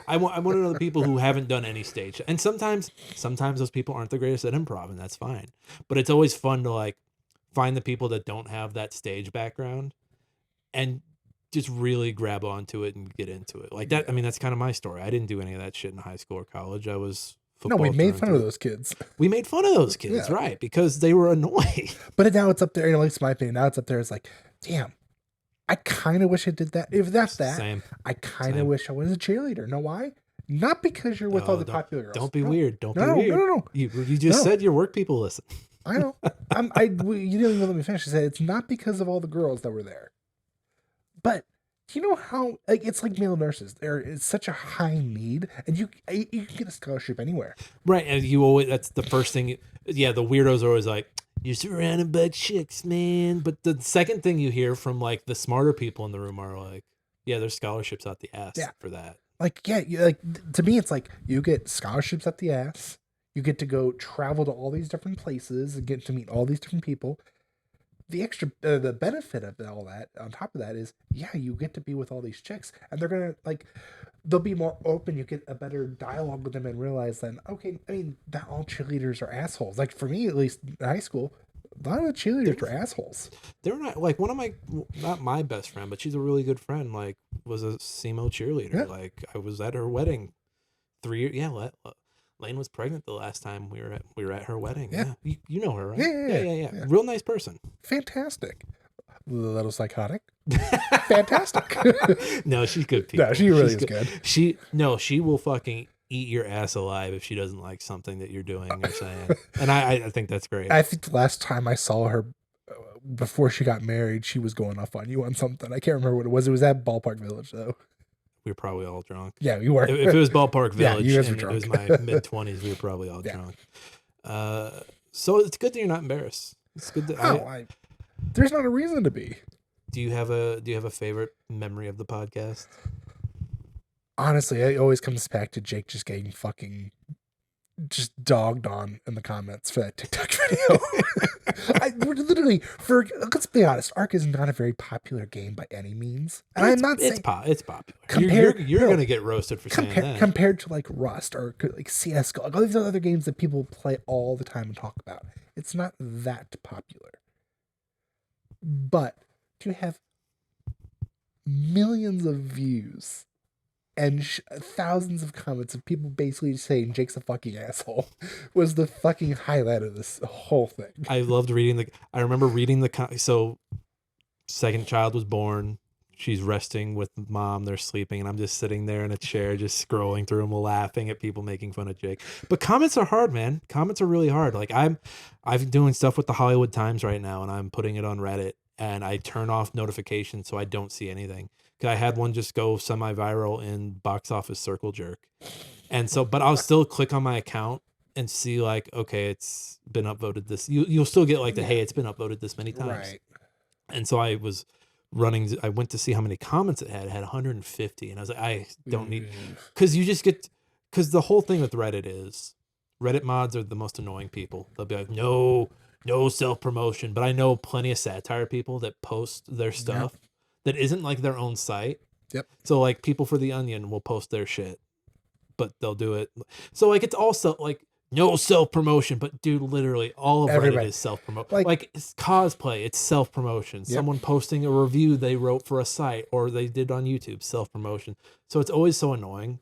I want to know the people who haven't done any stage. And sometimes those people aren't the greatest at improv, and that's fine. But it's always fun to like find the people that don't have that stage background and just really grab onto it and get into it. Like that. I mean, that's kind of my story. I didn't do any of that shit in high school or college. I was no, we made fun of those kids. We made fun of those kids, yeah. Right? Because they were annoying. But now it's up there. At least my opinion. Now it's up there. It's like, damn, I kind of wish I did that. If that's that, same. I kind of wish I was a cheerleader. Know why? Not because you're with all the popular girls. Don't be weird. Don't be weird. No. You just said your work people listen. I know. You didn't even let me finish. I said it's not because of all the girls that were there, but. You know how it's like male nurses. There is such a high need, and you can get a scholarship anywhere. Right, and you always that's the first thing. The weirdos are always like, "You're surrounded by chicks, man." But the second thing you hear from like the smarter people in the room are like, "Yeah, there's scholarships out the ass for that." To me, it's like you get scholarships at the ass. You get to go travel to all these different places and get to meet all these different people. The extra, the benefit of all that on top of that is, you get to be with all these chicks, and they're gonna they'll be more open. You get a better dialogue with them and realize then, okay, I mean, not all cheerleaders are assholes. Like for me, at least in high school, a lot of the cheerleaders were assholes. They're not like one of my, not my best friend, but she's a really good friend. Like was a SEMO cheerleader. Yeah. Like I was at her wedding 3 years. Yeah, Lane was pregnant the last time we were at her wedding. Yeah. You know her, right? Yeah. Real nice person. Fantastic. A little psychotic. Fantastic. No, she's good people. No, she really is good. She will fucking eat your ass alive if she doesn't like something that you're doing or saying. And I think that's great. I think the last time I saw her before she got married, she was going off on you on something. I can't remember what it was. It was at Ballpark Village though. We were probably all drunk. Yeah, you were. If it was Ballpark Village, you guys were drunk. It was my mid-20s, we were probably all drunk. So it's good that you're not embarrassed. It's good that there's not a reason to be. Do you have a favorite memory of the podcast? Honestly, it always comes back to Jake just getting fucking just dogged on in the comments for that TikTok video. We're literally, let's be honest, Ark is not a very popular game by any means. And I'm not saying it's popular. You're gonna get roasted for saying that. Compared to like Rust or like CS:GO, like all these other games that people play all the time and talk about, it's not that popular. But to have millions of views and thousands of comments of people basically saying Jake's a fucking asshole was the fucking highlight of this whole thing. I loved reading I remember reading so second child was born. She's resting with mom. They're sleeping. And I'm just sitting there in a chair, just scrolling through them, laughing at people making fun of Jake. But comments are hard, man. Comments are really hard. Like I'm doing stuff with the Hollywood Times right now and I'm putting it on Reddit. and I turn off notifications so I don't see anything. Cause I had one just go semi-viral in Box Office Circle Jerk. And so, but I'll still click on my account and see like, okay, it's been upvoted this. You'll still get like the, hey, it's been upvoted this many times. Right. And so I went to see how many comments it had. It had 150. And I was like, I don't need, cause you just get, cause the whole thing with Reddit is Reddit mods are the most annoying people. They'll be like, no self-promotion. But I know plenty of satire people that post their stuff that isn't like their own site. Yep. So like people for The Onion will post their shit, but they'll do it. So like it's also like no self-promotion, but dude, literally all of Reddit is self-promotion. Like it's cosplay, it's self-promotion. Yep. Someone posting a review they wrote for a site or they did on YouTube, self-promotion. So it's always so annoying.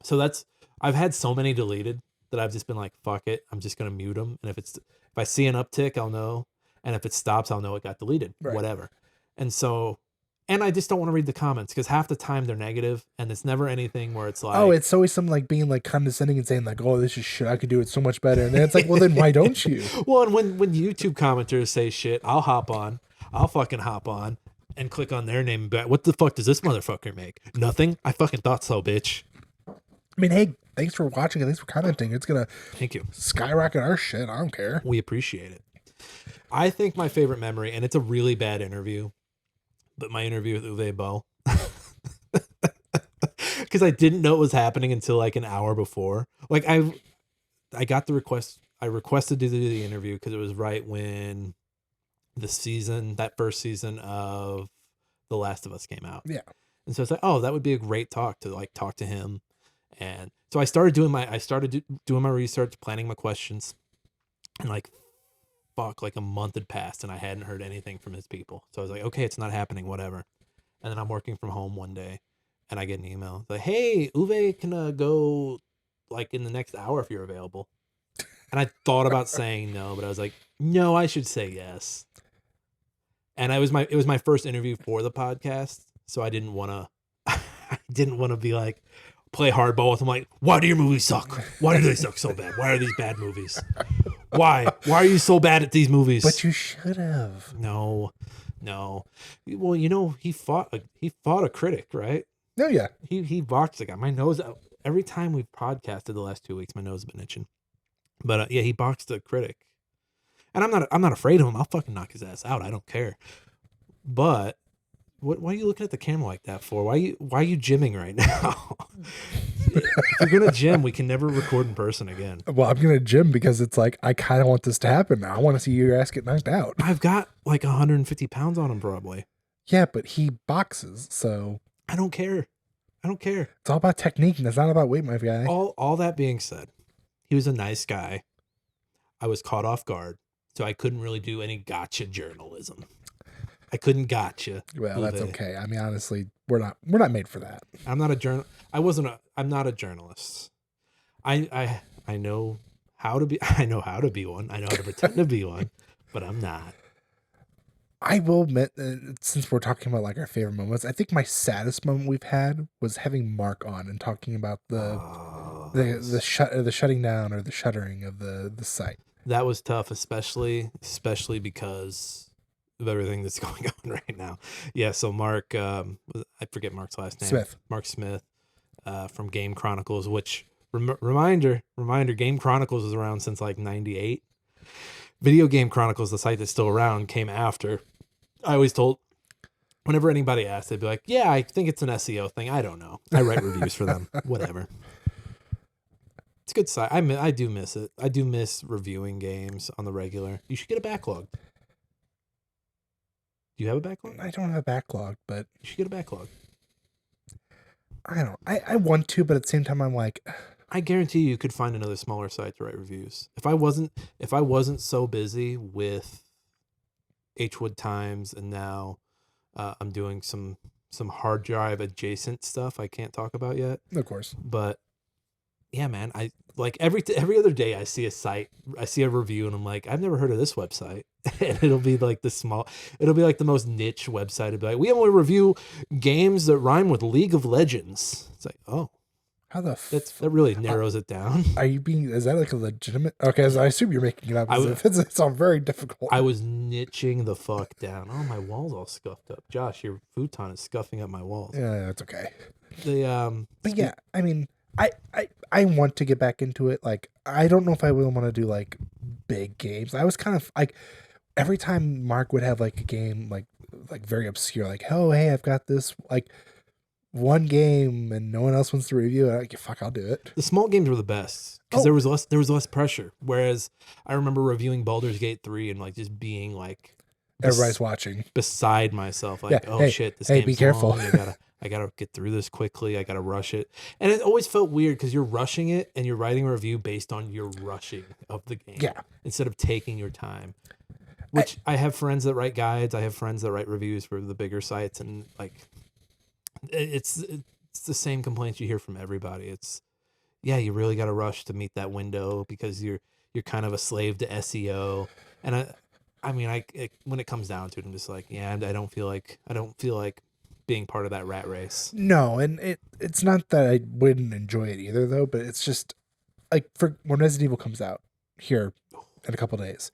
So I've had so many deleted that I've just been like, fuck it, I'm just gonna mute them. And if I see an uptick, I'll know. And if it stops, I'll know it got deleted. Right. Whatever. And I just don't want to read the comments because half the time they're negative and it's never anything where it's like, oh, it's always some like being like condescending and saying like, oh, this is shit, I could do it so much better. And then it's like, well, then why don't you? Well, and when YouTube commenters say shit, I'll fucking hop on and click on their name and be like, what the fuck does this motherfucker make? Nothing? I fucking thought so, bitch. I mean, hey, thanks for watching and thanks for commenting. It's gonna thank you skyrocket our shit. I don't care. We appreciate it. I think my favorite memory, and it's a really bad interview, but my interview with Uwe Boll, because I didn't know it was happening until like an hour before. Like I got the request. I requested to do the interview because it was right when that first season of The Last of Us came out. Yeah. And so it's like, oh, that would be a great talk to him. And so I started doing my research, planning my questions, and like a month had passed and I hadn't heard anything from his people. So I was like, okay, it's not happening, whatever. And then I'm working from home one day and I get an email. It's like, hey, Uwe can go like in the next hour if you're available. And I thought about saying no, but I was like, no, I should say yes. And it was my first interview for the podcast. So I didn't want to be like, play hardball with him. Like, why do your movies suck? Why do they suck so bad? Why are these bad movies? Why are you so bad at these movies? But you should have. No. Well, he fought a critic, right? Oh yeah. He boxed the guy. My nose, every time we've podcasted the last 2 weeks, my nose has been itching. But yeah, he boxed a critic. And I'm not afraid of him. I'll fucking knock his ass out. I don't care. But why are you looking at the camera like that for? Why are you gymming right now? If you're gonna gym, we can never record in person again. Well, I'm gonna gym because it's like I kind of want this to happen now. I want to see your ass get knocked out. I've got like 150 pounds on him probably. Yeah, but he boxes, so I don't care. It's all about technique, and it's not about weight, my guy. All that being said, he was a nice guy. I was caught off guard, so I couldn't really do any gotcha journalism. I couldn't gotcha. Well, that's okay. I mean, honestly, we're not made for that. I'm not a journalist. I know how to be one. I know how to pretend to be one, but I'm not. I will admit, since we're talking about like our favorite moments, I think my saddest moment we've had was having Mark on and talking about the shutting down or the shuttering of the site. That was tough, especially because of everything that's going on right now. Yeah, so Mark, I forget Mark's last name. Smith. Mark Smith, from Game Chronicles, which reminder, Game Chronicles was around since like 98. Video Game Chronicles, the site that's still around, came after. I always told, whenever anybody asked, they'd be like, yeah, I think it's an SEO thing. I don't know. I write reviews for them. Whatever. It's a good site. I do miss it. I do miss reviewing games on the regular. You should get a backlog. Do you have a backlog? I don't have a backlog, but you should get a backlog. I want to, but at the same time, I'm like, I guarantee you could find another smaller site to write reviews. If I wasn't so busy with Hwood Times, and now I'm doing some hard drive adjacent stuff I can't talk about yet. Of course. But yeah, man, I like every other day I see a site, I see a review, and I'm like, I've never heard of this website. And it'll be like the most niche website. It'll be like, we only review games that rhyme with League of Legends. It's like, oh. How the That really narrows it down. are you being? Is that like a legitimate? Okay, so I assume you're making it up. I If it's all very difficult. I was niching the fuck down. Oh, my wall's all scuffed up. Josh, your futon is scuffing up my walls. Yeah, it's okay. But yeah, I mean, I want to get back into it. Like, I don't know if I will want to do like big games. I was kind of like, every time Mark would have like a game like very obscure, like, oh hey, I've got this like one game and no one else wants to review it. Like, fuck, I'll do it. The small games were the best because there was less pressure. Whereas I remember reviewing Baldur's Gate 3 and like just being like everybody's watching beside myself, like, oh shit, this game's be careful. Long. I gotta get through this quickly. I gotta rush it, and it always felt weird because you're rushing it and you're writing a review based on your rushing of the game, instead of taking your time. Which I have friends that write guides. I have friends that write reviews for the bigger sites, and like, it's the same complaints you hear from everybody. It's you really got to rush to meet that window because you're kind of a slave to SEO. And I mean, when it comes down to it, I'm just like, I don't feel like being part of that rat race. No, and it's not that I wouldn't enjoy it either, though. But it's just like, for when Resident Evil comes out here in a couple days,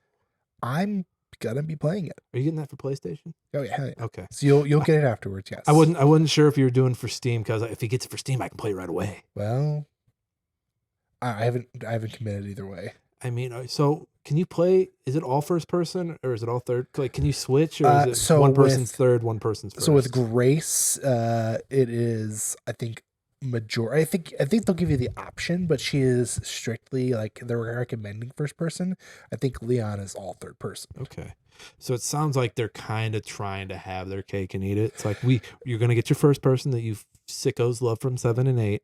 I'm gonna be playing it. Are you getting that for PlayStation? Oh yeah. Okay. So you'll get it afterwards. Yes. I wasn't sure if you were doing for Steam, because if he gets it for Steam, I can play it right away. Well, I haven't committed either way. I mean, so can you play? Is it all first person or is it all third? Like, can you switch, or is it one person's third, one person's first? So with Grace, it is, I think, majority. I think they'll give you the option, but she is strictly like, they're recommending first person. I think Leon is all third person. Okay. So it sounds like they're kind of trying to have their cake and eat it. It's like, you're going to get your first person that you sickos love from 7 and 8,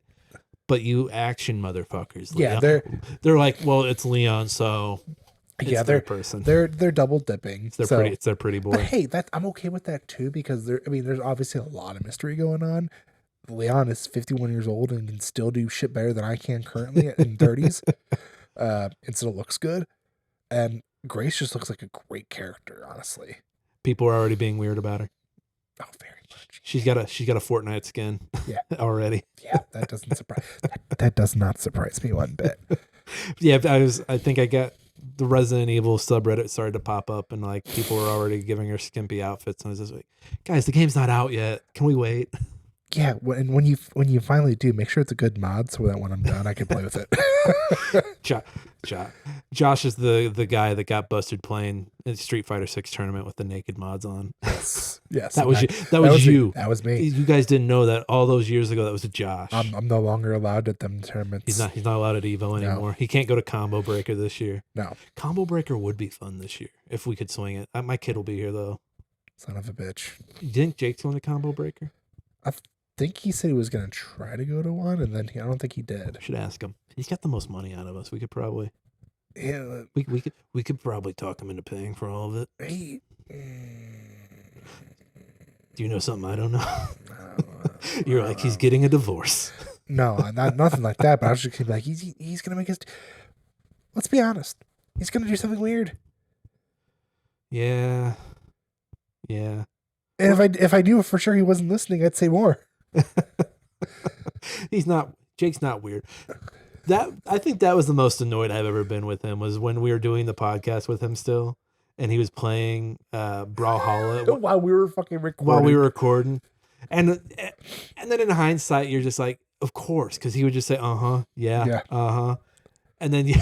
but you action motherfuckers. Yeah, Leon, they're like, well, it's Leon, so it's they're person. They're double dipping. It's their pretty boy. But hey, I'm okay with that too, because there's obviously a lot of mystery going on. Leon is 51 years old and can still do shit better than I can currently in 30s. And still looks good. And Grace just looks like a great character, honestly. People are already being weird about her. Oh, very much. She's got a Fortnite skin. Yeah. Already. Yeah, that doesn't surprise. That does not surprise me one bit. Yeah, I think I got the Resident Evil subreddit started to pop up, and like, people were already giving her skimpy outfits, and I was just like, guys, the game's not out yet. Can we wait? Yeah, and when you finally do, make sure it's a good mod so that when I'm done, I can play with it. Josh is the guy that got busted playing in Street Fighter 6 tournament with the naked mods on. Yes, that was you. That was you. That was me. You guys didn't know that all those years ago. That was Josh. I'm no longer allowed at them tournaments. He's not allowed at Evo anymore. No. He can't go to Combo Breaker this year. No, Combo Breaker would be fun this year if we could swing it. My kid will be here though. Son of a bitch. You think Jake's going to Combo Breaker? I think he said he was going to try to go to one, and then I don't think he did. Should ask him. He's got the most money out of us. We could probably. Yeah, we could probably talk him into paying for all of it. Hey, do you know something I don't know? You're like, he's getting a divorce. No, nothing like that. But I was just gonna be like, he's gonna make us. Let's be honest. He's gonna do something weird. Yeah. And if I knew for sure he wasn't listening, I'd say more. Jake's not weird. I think that was the most annoyed I've ever been with him, was when we were doing the podcast with him still, and he was playing Brawlhalla while we were recording. And then in hindsight, you're just like, of course, because he would just say, yeah, and then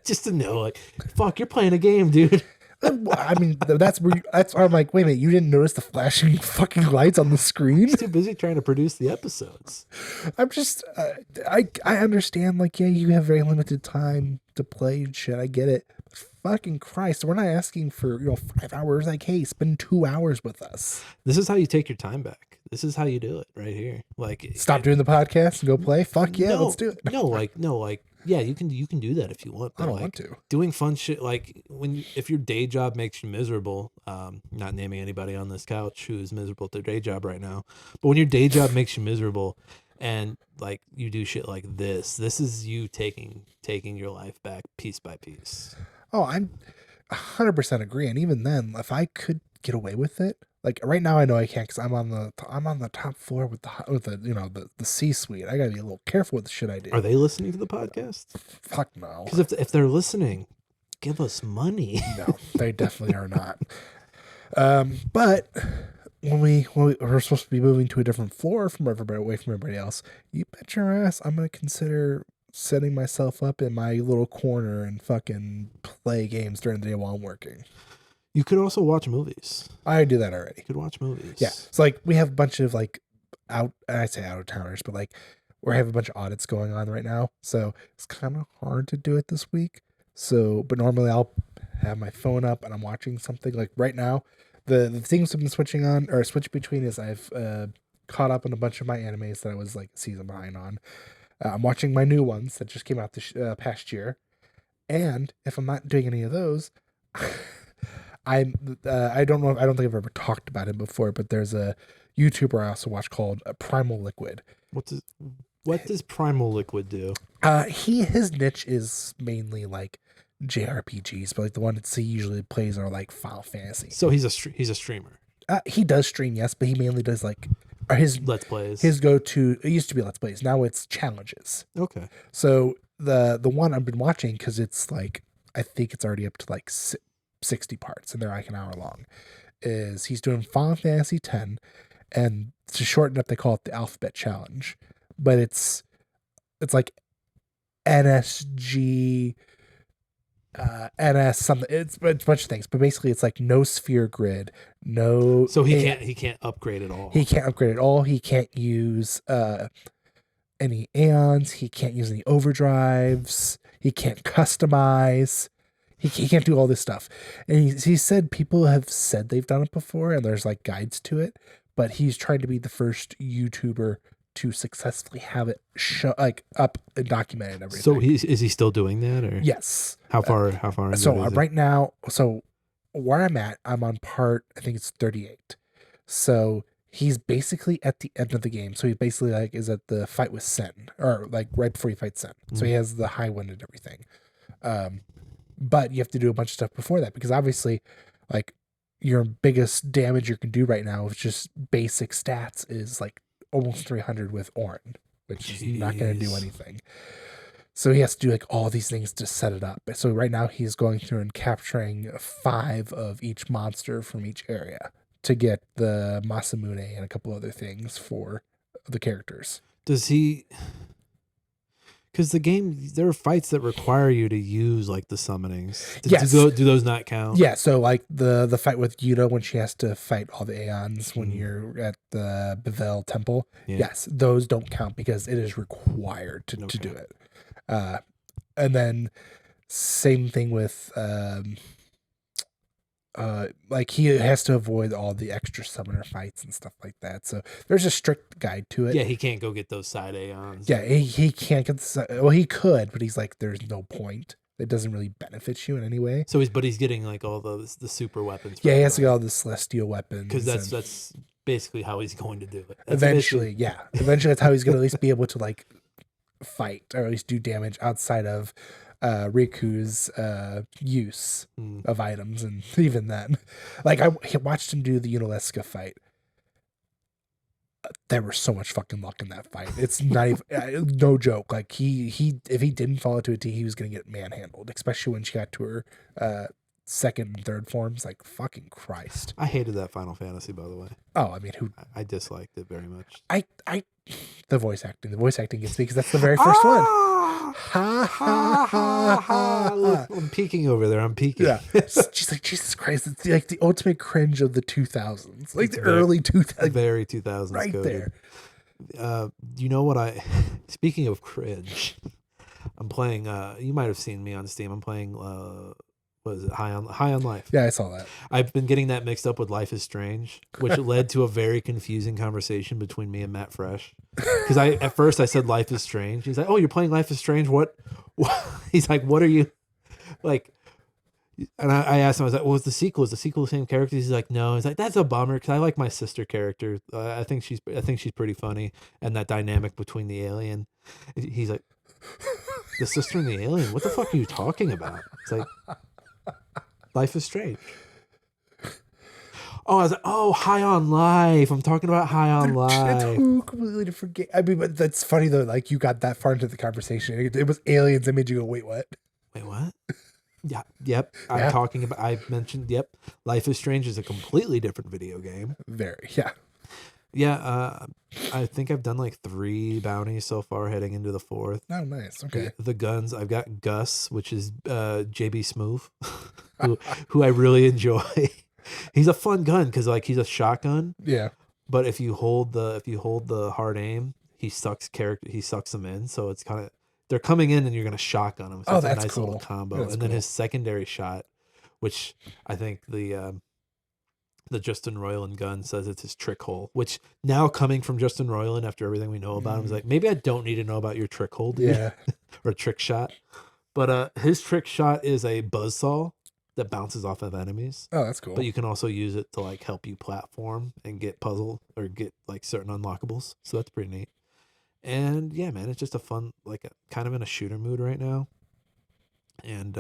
just to know, like, fuck, you're playing a game, dude. I mean, that's where I'm like, wait a minute, you didn't notice the flashing fucking lights on the screen? He's too busy trying to produce the episodes. I'm just, I understand, like, yeah, you have very limited time to play and shit. I get it. But fucking Christ, we're not asking for 5 hours. Like, hey, spend 2 hours with us. This is how you take your time back. This is how you do it right here. Like, stop doing the podcast and go play. Fuck yeah, let's do it. No, yeah, you can do that if you want. I don't want to. Doing fun shit, like if your day job makes you miserable, not naming anybody on this couch who is miserable at their day job right now, but when your day job makes you miserable and like you do shit like this is you taking your life back piece by piece. Oh, I'm 100% agree. And even then, if I could get away with it, Like right now, I know I can't because I'm on the top floor with the the C-suite. I gotta be a little careful with the shit I do. Are they listening to the podcast? Fuck no. Because if they're listening, give us money. No, they definitely are not. But when we're supposed to be moving to a different floor from everybody, away from everybody else, you bet your ass I'm gonna consider setting myself up in my little corner and fucking play games during the day while I'm working. You could also watch movies. I do that already. You could watch movies. Yeah. It's like we have a bunch of like I say out of towners, but like we have a bunch of audits going on right now. So it's kind of hard to do it this week. So, but normally I'll have my phone up and I'm watching something. Like right now, the things I've been switching between is I've caught up on a bunch of my animes that I was like a season behind on. I'm watching my new ones that just came out this past year. And if I'm not doing any of those, I don't know. I don't think I've ever talked about him before, but there's a YouTuber I also watch called Primal Liquid. What does Primal Liquid do? His niche is mainly like JRPGs, but like the ones he usually plays are like Final Fantasy. So he's a streamer. He does stream, yes, but he mainly does like his Let's Plays. His go-to, it used to be Let's Plays. Now it's challenges. Okay. So the one I've been watching, because it's like, I think it's already up to like 60 parts and they're like an hour long, is he's doing Final Fantasy X, and to shorten up they call it the Alphabet Challenge, but it's like NSG NS something, it's a bunch of things, but basically it's like no sphere grid, no, so he can't upgrade at all. He can't upgrade at all. He can't use any aeons, he can't use any overdrives, he can't customize. He can't do all this stuff. And he said people have said they've done it before and there's like guides to it, but he's trying to be the first YouTuber to successfully have it up and documented and everything. So is he still doing that, or yes? How far into so it is right now, so where I'm on part, I think it's 38. So he's basically at the end of the game. So he basically like is at the fight with Sen, or like right before he fights Sen. So he has the high wind and everything. But you have to do a bunch of stuff before that, because obviously like your biggest damage you can do right now with just basic stats is like almost 300 with Orin, which is not going to do anything. So he has to do like all these things to set it up. So right now he's going through and capturing 5 of each monster from each area to get the Masamune and a couple other things for the characters. Does he... Because the game, there are fights that require you to use like the summonings. Yes. Do those not count? Yeah, so like the fight with Yuta when she has to fight all the Aeons when you're at the Bevel Temple. Yeah. Yes, those don't count because it is required to do it. And then same thing with like he has to avoid all the extra summoner fights and stuff like that. So there's a strict guide to it. Yeah, he can't go get those side Aeons. Yeah, he can't get well, he could, but he's like, there's no point. It doesn't really benefit you in any way. So he's getting like all the super weapons. Yeah, he has to get all the celestial weapons. Because that's basically how he's going to do it. Eventually that's how he's going to at least be able to like fight, or at least do damage outside of Riku's use of items. And even then, like I watched him do the Unalesca fight. There was so much fucking luck in that fight. It's not even no joke. Like he if he didn't fall into a T, he was gonna get manhandled, especially when she got to her second and third forms. Like fucking Christ. I hated that Final Fantasy, by the way. Oh, I mean, I disliked it very much. The voice acting gets me because that's the very first one. Ha ha ha ha. Look, I'm peeking over there. I'm peeking. Yeah. She's like, Jesus Christ. It's like the ultimate cringe of the 2000s. Like the early 2000s. Very 2000s. Right coded. There. You know what speaking of cringe, I'm playing, you might have seen me on Steam. I'm playing, what is it? High on Life. Yeah, I saw that. I've been getting that mixed up with Life is Strange, which led to a very confusing conversation between me and Matt Fresh. Because at first I said Life is Strange. He's like, "Oh, you're playing Life is Strange? What?" He's like, "What are you like?" And I asked him, I was like, "Well, is the sequel the same characters?" He's like, "No." He's like, "That's a bummer because I like my sister character. I think she's pretty funny, and that dynamic between the alien." He's like, "The sister and the alien? What the fuck are you talking about?" It's like, Life is Strange. Oh, I was like, oh, High on Life. I'm talking about High on It's Life. two completely different games. I mean, but that's funny though. Like you got that far into the conversation. It was aliens that made you go, wait, what? Wait, what? Yeah, yep. I'm Yeah. talking about. I mentioned. Yep, Life is Strange is a completely different video game. Very. Yeah. Yeah, I think I've done like 3 bounties so far, heading into the 4th. Oh, nice. Okay. The guns, I've got Gus, which is JB Smoove, who I really enjoy. He's a fun gun because like he's a shotgun, Yeah. but if you hold the hard aim, he sucks them in. So it's kind of they're coming in and you're gonna shotgun them. So Oh, it's a that's nice little cool. combo. That's And then cool. his secondary shot, which I think the Justin Roiland gun says it's his trick hole, which now coming from Justin Roiland after everything we know about him is like, maybe I don't need to know about your trick hole, dude. Yeah. Or trick shot. But his trick shot is a buzzsaw that bounces off of enemies. Oh, that's cool. But you can also use it to like help you platform and get puzzle or get like certain unlockables. So that's pretty neat. And yeah, man, it's just a fun, like kind of in a shooter mood right now. And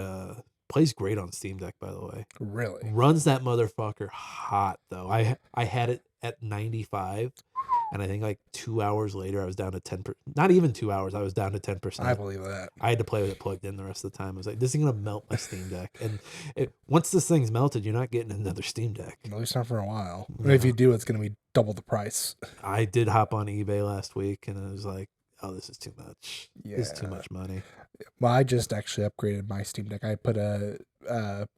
plays great on Steam Deck, by the way. Really? Runs that motherfucker hot though. I had it at 95, and I think like 2 hours later I was down to 10%. Not even 2 hours, I was down to 10%. I believe that. I had to play with it plugged in the rest of the time. I was like, this is gonna melt my Steam Deck, and once this thing's melted, you're not getting another Steam Deck. At least not for a while. No. And if you do, it's going to be double the price. I did hop on eBay last week, and I was like, oh, this is too much. Yeah. This is too much money. Well, I just actually upgraded my Steam Deck. I put a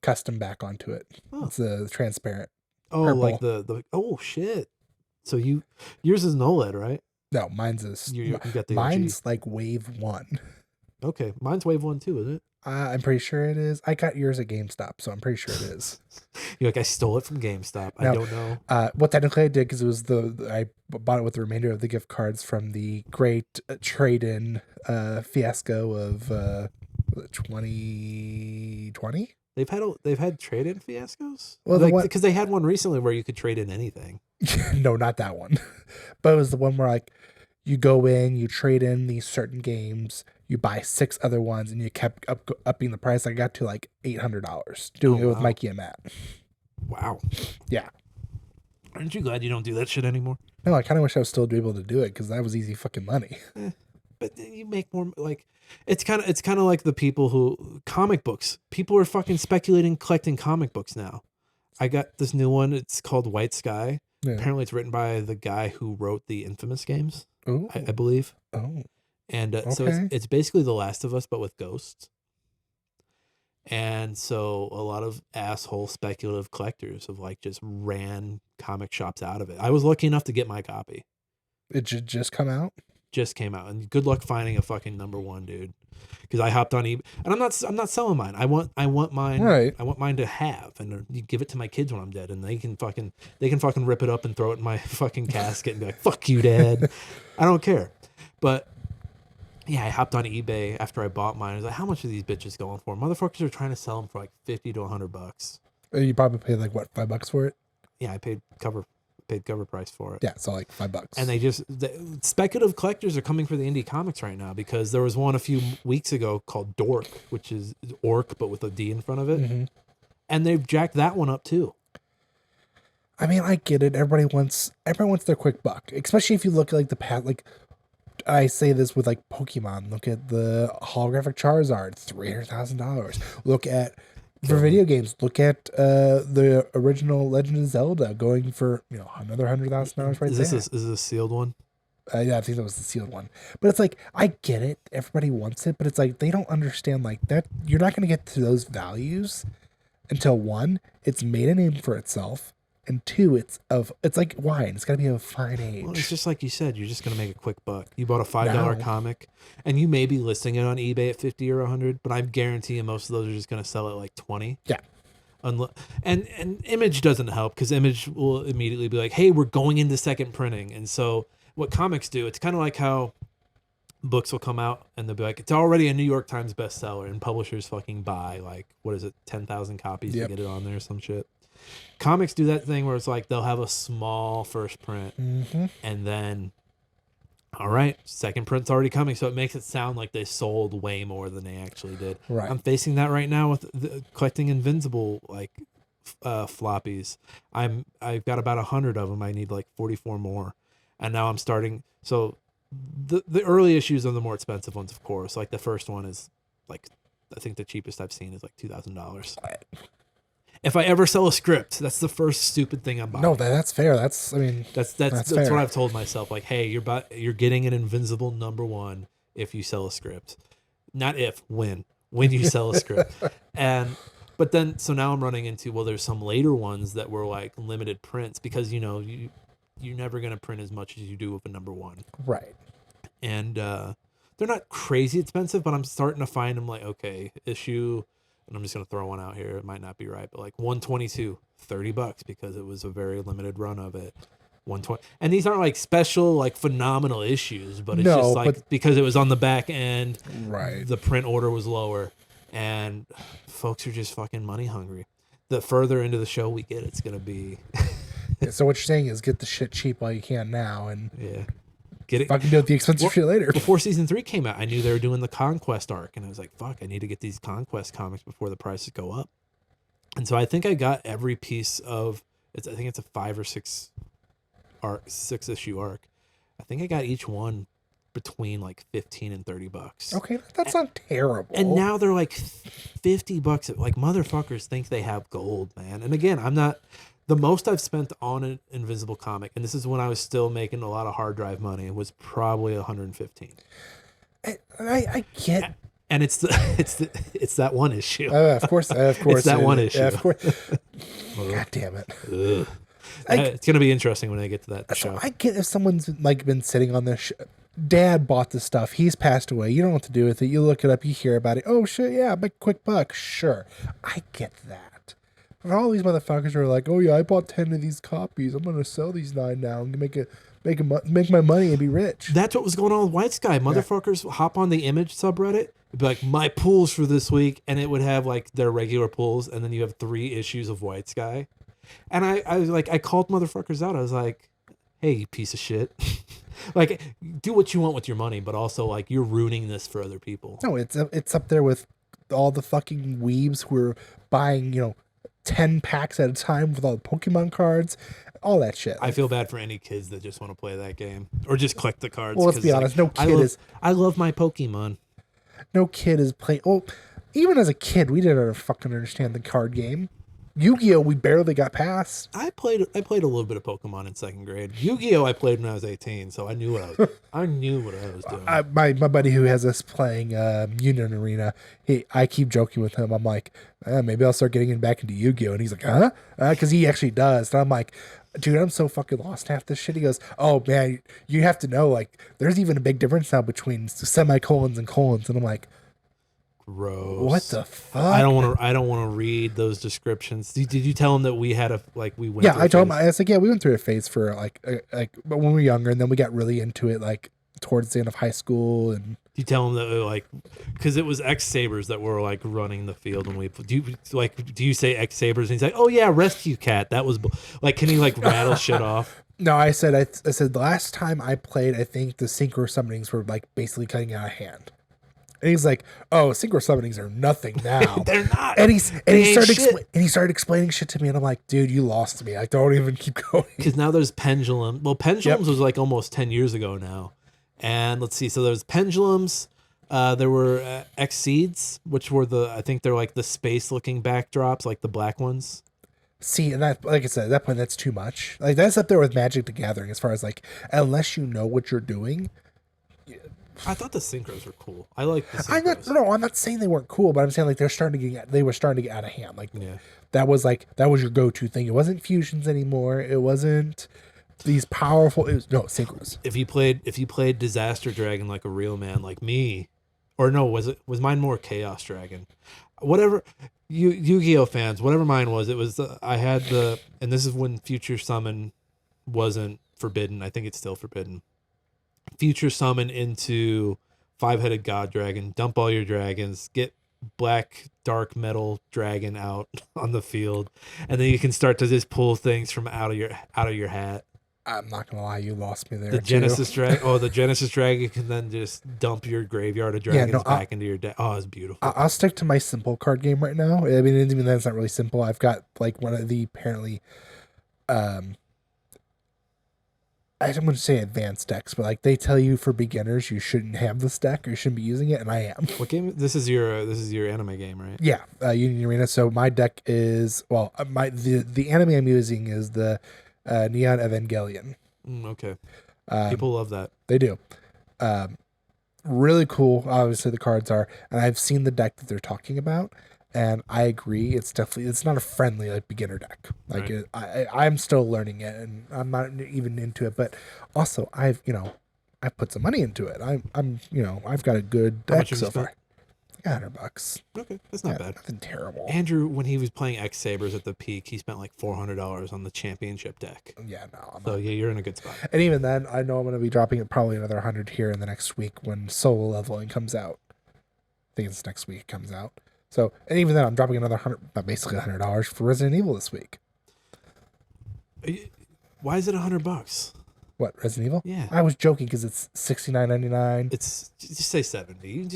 custom back onto it. Oh. It's a transparent. Oh, Purple. like the oh shit. So yours is an OLED, right? No, mine's a. You got the mine's like Wave 1. OG. Okay, mine's Wave 1 too, is it? I'm pretty sure it is. I got yours at GameStop, so I'm pretty sure it is. You're like, I stole it from GameStop. No. I don't know. Well, technically I did because it was I bought it with the remainder of the gift cards from the great trade-in fiasco of 2020. They've had trade-in fiascos. Well, Well, because they had one recently where you could trade in anything. No, not that one. But it was the one where like you go in, you trade in these certain games, you buy 6 other ones, and you kept upping the price. I got to like $800 doing it with Mikey and Matt. Wow. Yeah. Aren't you glad you don't do that shit anymore? No, I kind of wish I was still able to do it because that was easy fucking money. But then you make more like it's kind of like the people who comic books. People are fucking speculating collecting comic books now. I got this new one. It's called White Sky. Yeah. Apparently, it's written by the guy who wrote the Infamous games. Oh. I believe. Oh. And so Okay. it's basically The Last of Us, but with ghosts. And so a lot of asshole speculative collectors have like just ran comic shops out of it. I was lucky enough to get my copy. It just come out? Just came out, and good luck finding a fucking #1, dude. Because I hopped on eBay, and I'm not selling mine. I want mine. Right. I want mine to have, and you give it to my kids when I'm dead, and they can fucking rip it up and throw it in my fucking casket and be like, "Fuck you, Dad." I don't care. But yeah, I hopped on eBay after I bought mine. I was like, "How much are these bitches going for?" Motherfuckers are trying to sell them for like $50 to $100. You probably paid like what, $5 for it? Yeah, I paid cover price for it. Yeah, so like $5. And the speculative collectors are coming for the indie comics right now because there was one a few weeks ago called Dork, which is orc but with a D in front of it, Mm-hmm. and they've jacked that one up too. I mean, I get it. Everybody wants their quick buck, especially if you look at like the past. Like I say this with like Pokemon. Look at the holographic Charizard, $300,000. Look at for video games. Look at the original Legend of Zelda going for another $100,000 right Is there. this a sealed one? Yeah, I think that was the sealed one. But it's like, I get it. Everybody wants it, but it's like they don't understand like that. You're not going to get to those values until 1, it's made a name for itself, and 2, it's like wine. It's got to be of a fine age. Well, it's just like you said. You're just gonna make a quick buck. You bought a $5 No. comic, and you may be listing it on eBay at 50 or 100, but I guarantee you most of those are just gonna sell at like 20. Yeah. And Image doesn't help because Image will immediately be like, "Hey, we're going into second printing," and so what comics do, it's kind of like how books will come out and they'll be like, it's already a New York Times bestseller, and publishers fucking buy like, what is it, 10,000 copies Yep. to get it on there or some shit. Comics do that thing where it's like they'll have a small first print, Mm-hmm. and then, all right, second print's already coming, so it makes it sound like they sold way more than they actually did. Right. I'm facing that right now with collecting Invincible like floppies. I've got about 100 of them. I need like 44 more, and now I'm starting. So the early issues are the more expensive ones, of course. Like the first one is like, I think the cheapest I've seen is like $2,000. If I ever sell a script, that's the first stupid thing I'm buying. No, that's fair. That's I mean That's fair. what I've told myself. Like, hey, you're getting an invincible #1 if you sell a script. Not if, when you sell a script. But then so now I'm running into, well, there's some later ones that were like limited prints, because you're never gonna print as much as you do with a #1. Right. And they're not crazy expensive, but I'm starting to find them like, okay, issue, and I'm just gonna throw one out here. It might not be right, but like 122, $30, because it was a very limited run of it. 120, and these aren't like special, like phenomenal issues, but it's just like because it was on the back end, right? The print order was lower, and folks are just fucking money hungry. The further into the show we get, it's gonna be. Yeah, so what you're saying is get the shit cheap while you can now, and get it. Fucking do the expensive shit later. Before season 3 came out, I knew they were doing the Conquest arc, and I was like, "Fuck, I need to get these Conquest comics before the prices go up." And so I think I got every piece of it's. I think it's a 5 or 6 arc, 6-issue arc. I think I got each one between like $15 and $30. Okay, that's not terrible. And now they're like $50. Like, motherfuckers think they have gold, man. And again, I'm not. The most I've spent on an Invisible comic, and this is when I was still making a lot of hard drive money, was probably $115. I get. And it's that one issue. Of course, it's that one issue. Of course. God damn it. It's gonna be interesting when I get to that show. So I get if someone's like been sitting on this. Dad bought the stuff. He's passed away. You don't know what to do with it. You look it up. You hear about it. Oh shit! Yeah, make a quick buck. Sure, I get that. But all these motherfuckers are like, oh yeah, I bought 10 of these copies. I'm gonna sell these 9 now and make my money and be rich. That's what was going on with White Sky. Motherfuckers hop on the Image subreddit. It'd be like, my pools for this week, and it would have like their regular pools, and then you have 3 issues of White Sky. And I was like, I called motherfuckers out. I was like, hey, you piece of shit. Like, do what you want with your money, but also like you're ruining this for other people. No, it's up there with all the fucking weebs who are buying 10 packs at a time with all the Pokemon cards, all that shit. I feel bad for any kids that just want to play that game or just collect the cards. Well, let's be honest, no kid I love my Pokemon. No kid is playing. Well, even as a kid, we didn't fucking understand the card game. Yu-Gi-Oh! We barely got past. I played a little bit of Pokemon in 2nd grade. Yu-Gi-Oh! I played when I was 18, so I knew what I was doing. My buddy who has us playing Union Arena, I keep joking with him. I'm like, maybe I'll start getting back into Yu-Gi-Oh! And he's like, huh? Because he actually does. And I'm like, dude, I'm so fucking lost half this shit. He goes, oh man, you have to know, like, there's even a big difference now between semicolons and colons. And I'm like, gross. What the fuck? I don't want to read those descriptions. Did you tell him that we had we went? Yeah, I told him. I was like, yeah, we went through a phase for like but when we were younger, and then we got really into it like towards the end of high school. And you tell him that because it was X Sabers that were like running the field, and do you say X Sabers? And he's like, oh yeah, Rescue Cat. That was like, can he like rattle shit off? No, I said the last time I played, I think the synchro summonings were like basically cutting out of hand. And he's like, "Oh, synchro summonings are nothing now. They're not." And he started explaining shit to me, and I'm like, "Dude, you lost me. I don't even keep going." Because now there's Pendulum. Well, Pendulums was like almost 10 years ago now. And let's see. So there's Pendulums. There were Exceeds, which were I think they're like the space-looking backdrops, like the black ones. See, and that, like I said, at that point, that's too much. Like that's up there with Magic the Gathering, as far as like, unless you know what you're doing. I thought the synchros were cool. I like the synchros. I'm not saying they weren't cool, but I'm saying like they were starting to get out of hand. Like that was your go-to thing. It wasn't fusions anymore. It wasn't these powerful. It was synchros. If you played Disaster Dragon like a real man like me, or no, was mine more Chaos Dragon? Whatever, Yu-Gi-Oh fans, whatever mine was, it was I had and this is when Future Summon wasn't forbidden. I think it's still forbidden. Future summon into 5-headed god dragon, dump all your dragons, get black dark metal dragon out on the field, and then you can start to just pull things from out of your hat. I'm not gonna lie, you lost me there. The Genesis Dragon. Oh, the Genesis Dragon can then just dump your graveyard of dragons back into your deck. Oh, it's beautiful. I'll stick to my simple card game right now. I mean, even that's not really simple. I've got like one of the apparently, I don't want to say advanced decks, but like they tell you for beginners you shouldn't have this deck or you shouldn't be using it, and I am. What game? This is your anime game, right? Yeah, Union Arena. So my deck is the anime I'm using is the Neon Evangelion. Okay. People love that. They do. Really cool. Obviously the cards are, and I've seen the deck that they're talking about, and I agree. It's not a friendly like beginner deck. Like right. I'm still learning it, and I'm not even into it. But also I've put some money into it. I've got a good deck so far. $100. Okay, that's not bad. Nothing terrible. Andrew, when he was playing X Sabers at the peak, he spent like $400 on the championship deck. Yeah, no. So yeah, you're in a good spot. And even then, I know I'm going to be dropping it probably another 100 here in the next week when Solo Leveling comes out. I think it's next week it comes out. So, and even then, I'm dropping another basically $100 for Resident Evil this week. Why is it $100? What, Resident Evil? Yeah. I was joking because it's $69.99. It's just say 70.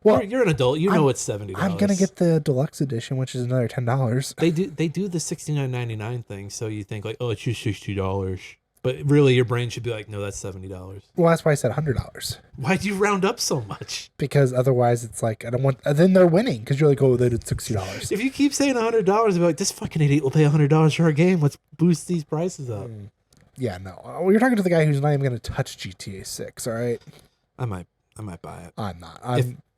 You're an adult. You know it's $70. I'm gonna get the deluxe edition, which is another $10. They do the $69.99 thing, so you think like, oh, it's just $60. But really, your brain should be like, no, that's $70. Well, that's why I said $100. Why'd you round up so much? Because otherwise, it's like I don't want. Then they're winning because you're like, oh, they did $60. If you keep saying $100, they'll be like, this fucking idiot will pay $100 for our game. Let's boost these prices up. Yeah, no. Well, you're talking to the guy who's not even going to touch GTA 6, all right? I might buy it. I'm not.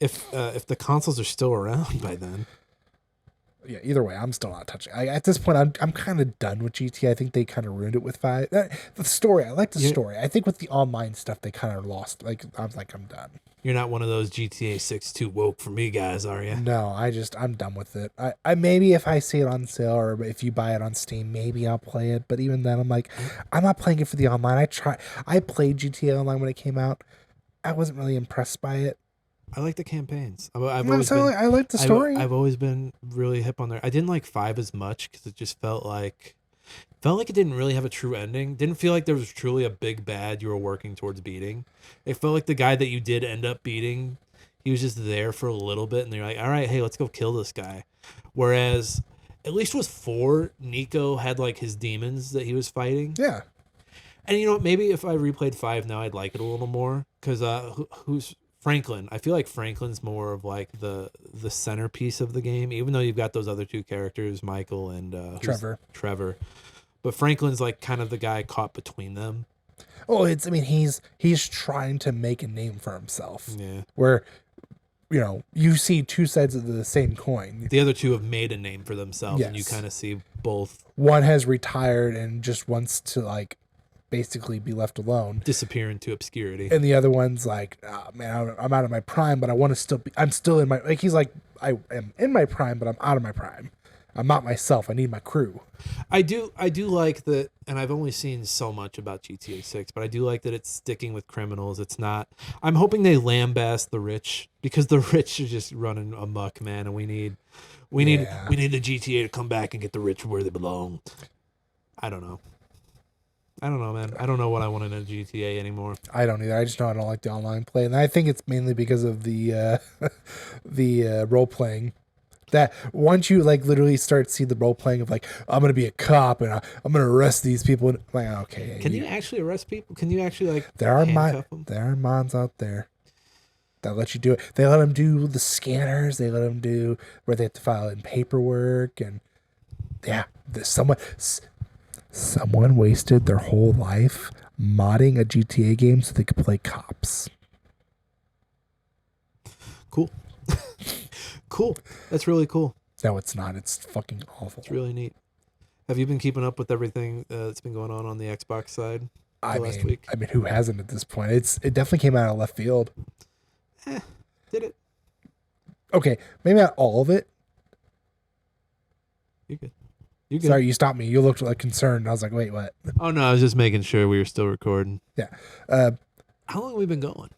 If the consoles are still around by then. Yeah, either way, I'm still not touching. At this point, I'm kind of done with GTA. I think they kind of ruined it with 5. The story, I like the story. I think with the online stuff, they kind of lost. Like, I'm done. You're not one of those GTA 6 too woke for me guys, are you? No, I'm done with it. I maybe if I see it on sale or if you buy it on Steam, maybe I'll play it. But even then, I'm like, I'm not playing it for the online. I played GTA Online when it came out. I wasn't really impressed by it. I like the campaigns. I like the story. I've always been really hip on there. I didn't like 5 as much because it just felt like it didn't really have a true ending. Didn't feel like there was truly a big bad you were working towards beating. It felt like the guy that you did end up beating, he was just there for a little bit, and they're like, all right, hey, let's go kill this guy. Whereas, at least with 4, Nico had like his demons that he was fighting. Yeah. And you know what? Maybe if I replayed 5 now, I'd like it a little more. Because who's Franklin? I feel like Franklin's more of like the centerpiece of the game, even though you've got those other 2 characters, Michael and Trevor. But Franklin's like kind of the guy caught between them. Oh, he's trying to make a name for himself. Yeah. Where, you see 2 sides of the same coin. The other 2 have made a name for themselves, yes. And you kind of see both. One has retired and just wants to like basically be left alone, disappear into obscurity, and the other one's like, oh, man, I'm out of my prime, but I want to still be. I'm still in my like. He's like, I am in my prime, but I'm out of my prime. I'm not myself. I need my crew. I do like that, and I've only seen so much about GTA 6, but I do like that it's sticking with criminals. It's not. I'm hoping they lambast the rich because the rich are just running amok, man, and we need the GTA to come back and get the rich where they belong. I don't know, man. I don't know what I want in a GTA anymore. I don't either. I just know I don't like the online play, and I think it's mainly because of the role playing. That once you like literally start to see the role playing of like, I'm gonna be a cop and I'm gonna arrest these people, and I'm like, okay. Can you actually arrest people? Can you actually like? There are mods out there that let you do it. They let them do the scanners. They let them do where they have to file in paperwork, and yeah, someone wasted their whole life modding a GTA game so they could play cops. Cool. Cool. That's really cool. No, it's not. It's fucking awful. It's really neat. Have you been keeping up with everything that's been going on the Xbox side last week? I mean, who hasn't at this point? It definitely came out of left field. Did it? Okay, maybe not all of it. You're good. Sorry, you stopped me. You looked like concerned. I was like, wait, what? Oh, no, I was just making sure we were still recording. Yeah. How long have we been going?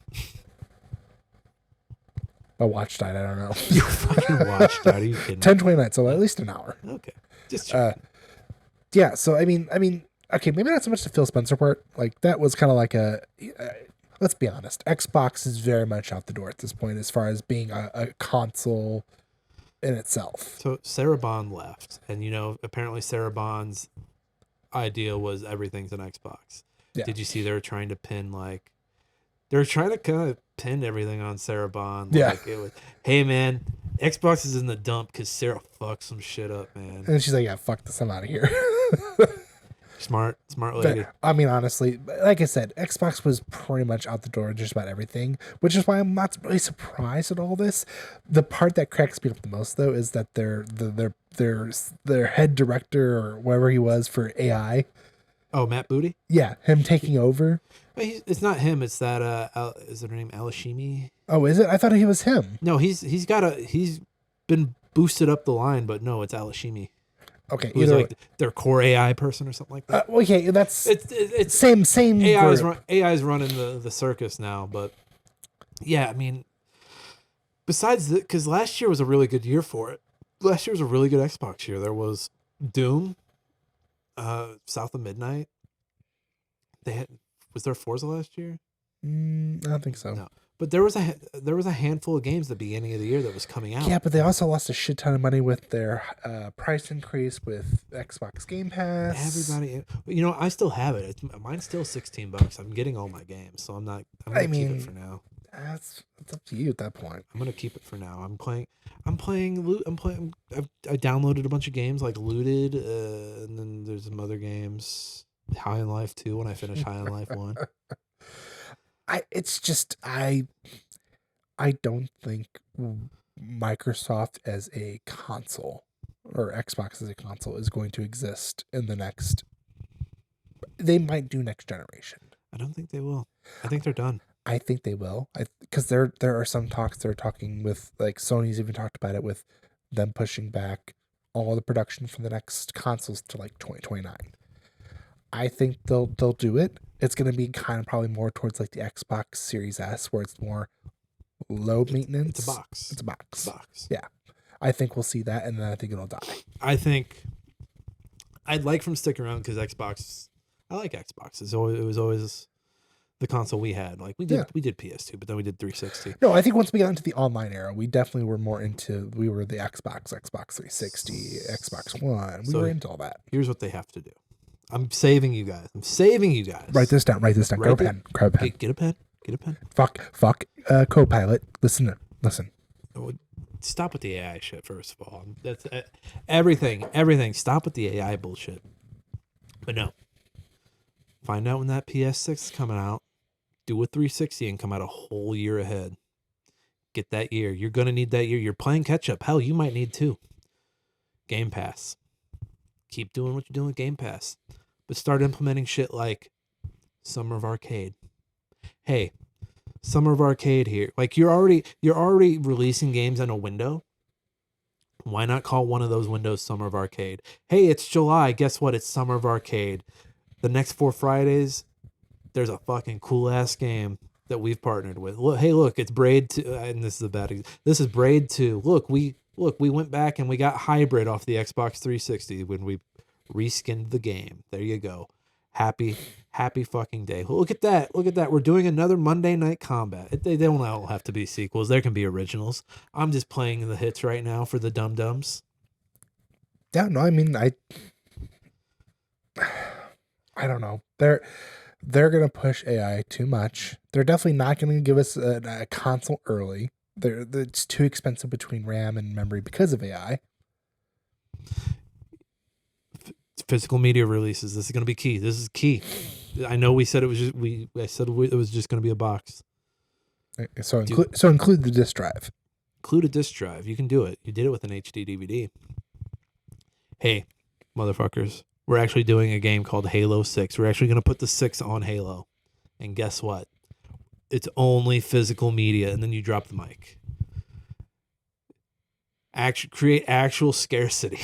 My watch died. I don't know. Your fucking watch died. Are you kidding? 10:29, so at least an hour. Okay. Just yeah. So I mean, okay, maybe not so much the Phil Spencer part. Like that was kind of like let's be honest, Xbox is very much out the door at this point as far as being a console in itself. So Sarah Bond left, and apparently Sarah Bond's idea was everything's an Xbox. Yeah. Did you see they were trying to pin they're trying to kind of pin everything on Sarah Bond? Yeah. Like it was, hey man, Xbox is in the dump because Sarah fucked some shit up, man. And she's like, yeah, fuck this, I'm out of here. Smart lady. But, I mean, honestly, like I said, Xbox was pretty much out the door in just about everything, which is why I'm not really surprised at all this. The part that cracks me up the most, though, is that their head director or whatever he was for AI. Oh, Matt Booty? Yeah, him taking over. It's not him. It's that. Is her name Alashimi? Oh, is it? I thought he was him. No, he's been boosted up the line, but no, it's Alashimi. Okay, Who's like their core AI person or something like that. Okay, that's it's same. AI is running the circus now, but yeah, I mean, besides because last year was a really good year for it. Last year was a really good Xbox year. There was Doom, South of Midnight. Was there Forza last year? I don't think so. No. But there was a handful of games at the beginning of the year that was coming out. Yeah, but they also lost a shit ton of money with their price increase with Xbox Game Pass. Everybody, I still have it. Mine's still $16. I'm getting all my games, so I'm gonna keep it for now. It's up to you at that point. I'm gonna keep it for now. I downloaded a bunch of games like Looted, and then there's some other games. High on Life 2 when I finish High on Life 1. I don't think Microsoft as a console or Xbox as a console is going to exist in the next. They might do next generation. I don't think they will. I think they're done. I think they will. Because there are some talks they're talking with, like Sony's even talked about it with them pushing back all the production for the next consoles to like 2029. I think they'll do it. It's going to be kind of probably more towards like the Xbox Series S, where it's more low maintenance. It's a box. It's a box. Box. Yeah. I think we'll see that, and then I think it'll die. I think I'd like from sticking around because Xbox. I like Xbox. It was always the console we had. Like we did PS2, but then we did 360. No, I think once we got into the online era, we definitely were more into. We were the Xbox 360, Xbox One. We were into all that. Here's what they have to do. I'm saving you guys. Write this down. Grab a pen. Get a pen. Fuck. Copilot. Listen. Stop with the AI shit. First of all, that's everything. Stop with the AI bullshit. But no. Find out when that PS6 is coming out. Do a 360 and come out a whole year ahead. Get that year. You're gonna need that year. You're playing catch up. Hell, you might need 2. Game Pass. Keep doing what you're doing with Game Pass. But start implementing shit like Summer of Arcade. Hey, Summer of Arcade here. Like you're already releasing games in a window. Why not call one of those windows Summer of Arcade? Hey, it's July. Guess what? It's Summer of Arcade. The next 4 Fridays, there's a fucking cool ass game that we've partnered with. Look, it's Braid 2, and this is a bad example. This is Braid 2. Look, we went back and we got Hybrid off the Xbox 360 when we reskinned the game. There you go. Happy fucking day. Look at that. We're doing another Monday Night Combat. They don't all have to be sequels. There can be originals. I'm just playing the hits right now for the dum-dums. Yeah, no, I mean, I don't know. They're going to push AI too much. They're definitely not going to give us a console early. It's too expensive between RAM and memory because of AI. Physical media releases. This is going to be key. This is key. I know we said it was just it was just going to be a box. So include the disk drive. Include a disk drive. You can do it. You did it with an HD DVD. Hey, motherfuckers. We're actually doing a game called Halo 6. We're actually going to put the 6 on Halo. And guess what? It's only physical media, and then you drop the mic. Create actual scarcity.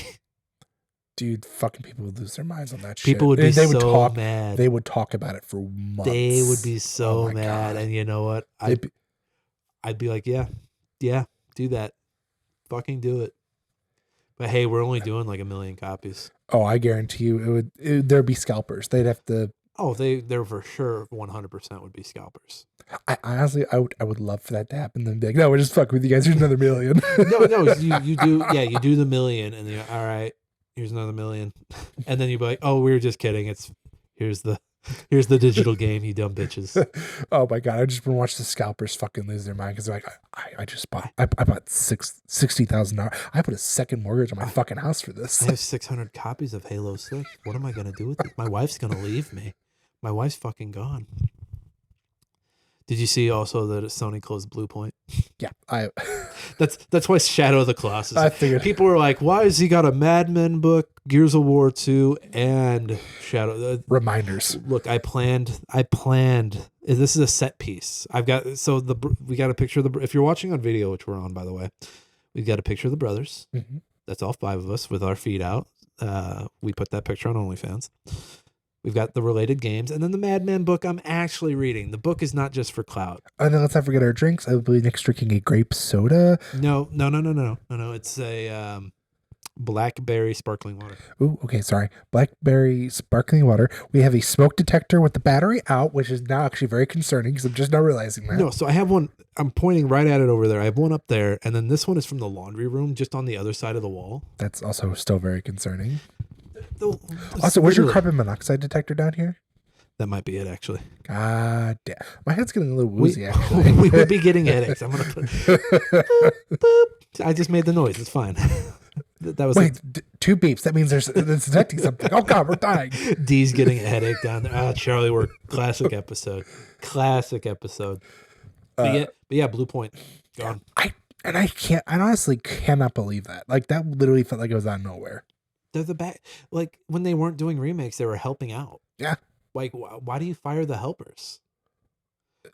Dude, fucking people would lose their minds on that shit. People would be so mad. They would talk about it for months. They would be so mad. God. And you know what? I'd be like, yeah, do that. Fucking do it. But hey, we're only doing like 1 million copies. Oh, I guarantee you, there'd be scalpers. They'd have to. Oh, there for sure 100% would be scalpers. I honestly, I would love for that to happen. Then be like, no, we're just fucking with you guys. Here's another million. No, you do, yeah, you do the million, and then all right, here's another million, and then you'd be like, oh, we were just kidding. Here's the digital game, you dumb bitches. Oh my god, I just been watching the scalpers fucking lose their mind because they're like, I just bought I bought $60,000. I put a second mortgage on my fucking house for this. I have 600 copies of Halo 6. What am I gonna do with it? My wife's gonna leave me. My wife's fucking gone. Did you see also that Sony closed Blue Point? Yeah, that's why Shadow of the Colossus. I figured. People were like, "Why has he got a Mad Men book, Gears of War 2, and Shadow?" Reminders. Look, I planned. This is a set piece. We got a picture of the. If you're watching on video, which we're on, by the way, we've got a picture of the brothers. Mm-hmm. That's all 5 of us with our feet out. We put that picture on OnlyFans. We've got the related games, and then the Mad Men book I'm actually reading. The book is not just for clout. And then let's not forget our drinks. I believe Nick's drinking a grape soda. No. It's a blackberry sparkling water. Ooh, okay, sorry. Blackberry sparkling water. We have a smoke detector with the battery out, which is now actually very concerning because I'm just now realizing that. No, so I have one. I'm pointing right at it over there. I have one up there, and then this one is from the laundry room, just on the other side of the wall. That's also still very concerning. Also, where's your carbon monoxide detector down here? That might be it, actually. God damn. My head's getting a little woozy, actually. We would be getting headaches. I'm going to put... boop, boop. I just made the noise. It's fine. That was Wait, 2 beeps. That means it's detecting something. Oh, God, we're dying. D's getting a headache down there. Ah, Charlie, we're classic episode. But yeah, Blue Point. Gone. I honestly cannot believe that. Like, that literally felt like it was out of nowhere. They're the back. Like, when they weren't doing remakes, they were helping out. Yeah. Like, why do you fire the helpers?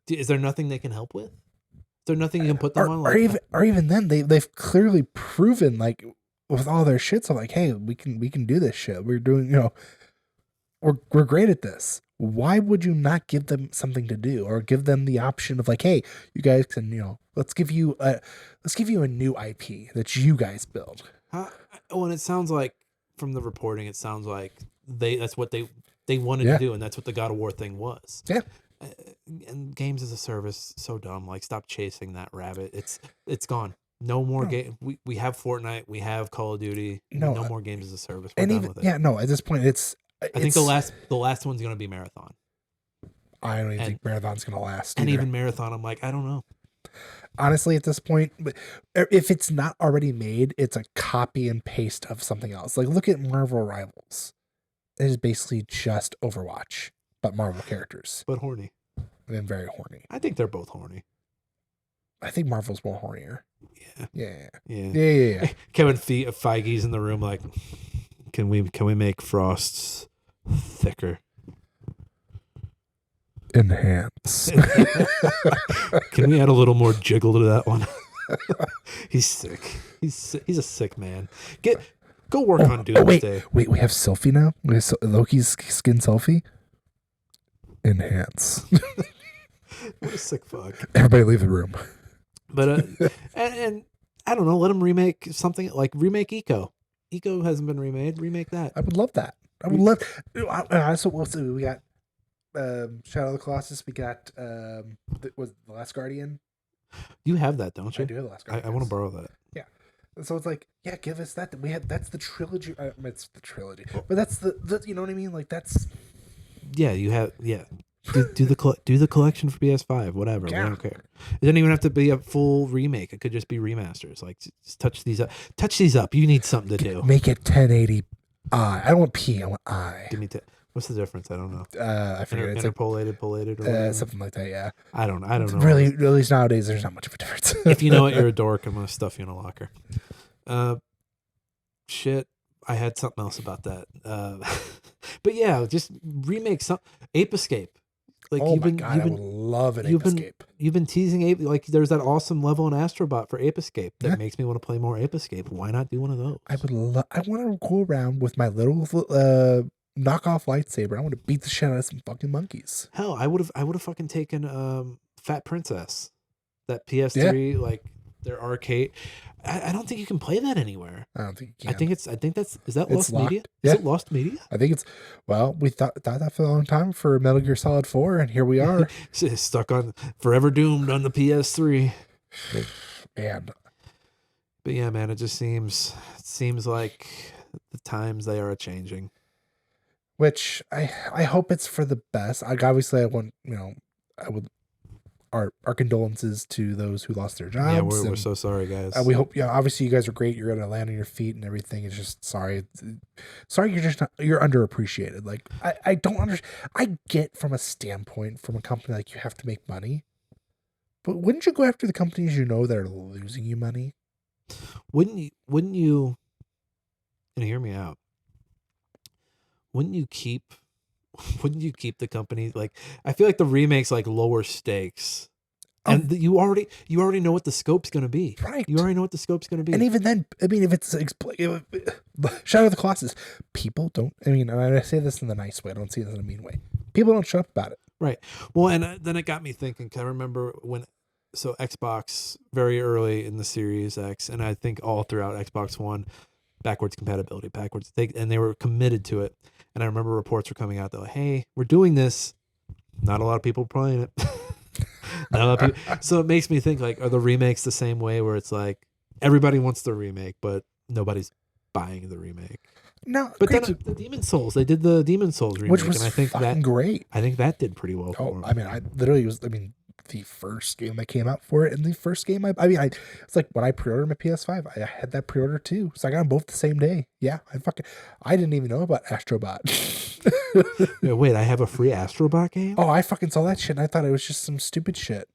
Is there nothing they can help with? Is there nothing you can put them on? Or even then, they've clearly proven, like, with all their shit, so like, hey, we can do this shit. We're doing, we're great at this. Why would you not give them something to do, or give them the option of like, hey, you guys can, let's give you a new IP that you guys build. Well, and it sounds like from the reporting, it sounds like that's what they wanted to do, and that's what the God of War thing was. Yeah. And games as a service, so dumb. Like, stop chasing that rabbit. It's gone. No more game. We have Fortnite. We have Call of Duty. No more games as a service. We're done with it. Yeah, no. At this point, I think the last one's gonna be Marathon. I don't even think Marathon's gonna last. And even Marathon, I'm like, I don't know. Honestly, at this point, if it's not already made, it's a copy and paste of something else. Like, look at Marvel Rivals. It is basically just Overwatch, but Marvel characters. But horny. And very horny. I think they're both horny. I think Marvel's more hornier. Yeah. Yeah. Kevin Feige's in the room like, can we make Frost's thicker? Enhance. Can we add a little more jiggle to that one? He's sick. He's a sick man. Go work on Doomsday. Wait, we have Sylphie now? We have Loki's skin Sylphie? Enhance. What a sick fuck. Everybody leave the room. But and I don't know, let them remake something like Eco. Eco hasn't been remade. Remake that. I would love that. I would love. So we'll see. We got Shadow of the Colossus. We got was The Last Guardian. You have that, don't you? I do have The Last Guardian. I want to borrow that. Yeah. So it's like, yeah, give us that. That's the trilogy. It's the trilogy, but that's the you know what I mean? Like that's. Yeah, you have. Yeah. Do the collection for PS5, whatever. Yeah. We don't care. It doesn't even have to be a full remake. It could just be remasters. Like, just touch these up. Touch these up. You need something to do. Make it 1080. I don't want P. I want I. Give me what's the difference? I don't know. I forget. It's interpolated, collated, or something like that. Yeah. I don't know. Really, at least nowadays, there's not much of a difference. If you know it, you're a dork. I'm gonna stuff you in a locker. Shit. I had something else about that. But yeah, just remake some Ape Escape. Like, oh my god, I would love an Ape Escape. You've been teasing Ape. Like, there's that awesome level in Astrobot for Ape Escape that makes me want to play more Ape Escape. Why not do one of those? I want to go around with my little knockoff lightsaber. I want to beat the shit out of some fucking monkeys. Hell, I would have fucking taken Fat Princess, that PS3 like their arcade. I don't think you can play that anywhere. I don't think you I can. think is that It's lost media? locked. Is Yeah. it lost media? I think it's, well, we thought that for a long time for Metal Gear Solid 4, and here we are. Stuck on forever doomed on the PS3. And But yeah, man, it seems like the times they are changing. which I hope it's for the best. Obviously I want, I would our condolences to those who lost their jobs. Yeah, we're so sorry, guys. We hope, obviously you guys are great. You're gonna land on your feet and everything. It's just sorry you're just not, you're underappreciated. Like I don't understand. I get from a standpoint from a company, like, you have to make money, but wouldn't you go after the companies you know that are losing you money? Wouldn't you, and hear me out, wouldn't you keep the company? Like, I feel like the remake's like lower stakes. And you already know what the scope's going to be. Right. You already know what the scope's going to be. And even then, I mean, if it's Shadow of the Colossus, people don't, I mean, and I say this in the nice way, I don't see this in a mean way. People don't shut up about it. Right. Well, and then it got me thinking, 'cause I remember so Xbox very early in the Series X, and I think all throughout Xbox One, backwards compatibility, and they were committed to it. And I remember reports were coming out that, like, hey, we're doing this. Not a lot of people playing it. Not a lot of people. So it makes me think, like, are the remakes the same way, where it's like everybody wants the remake, but nobody's buying the remake? No, but then the Demon Souls, they did the Demon Souls remake, which was and I think fucking great. I think that did pretty well for them. I mean, the first game that came out for it, and the first game it's like when I pre-ordered my PS5, I had that pre-order too, so I got them both the same day. Yeah, I didn't even know about Astrobot. Yeah, wait, I have a free Astrobot game? Oh, I fucking saw that shit, and I thought it was just some stupid shit.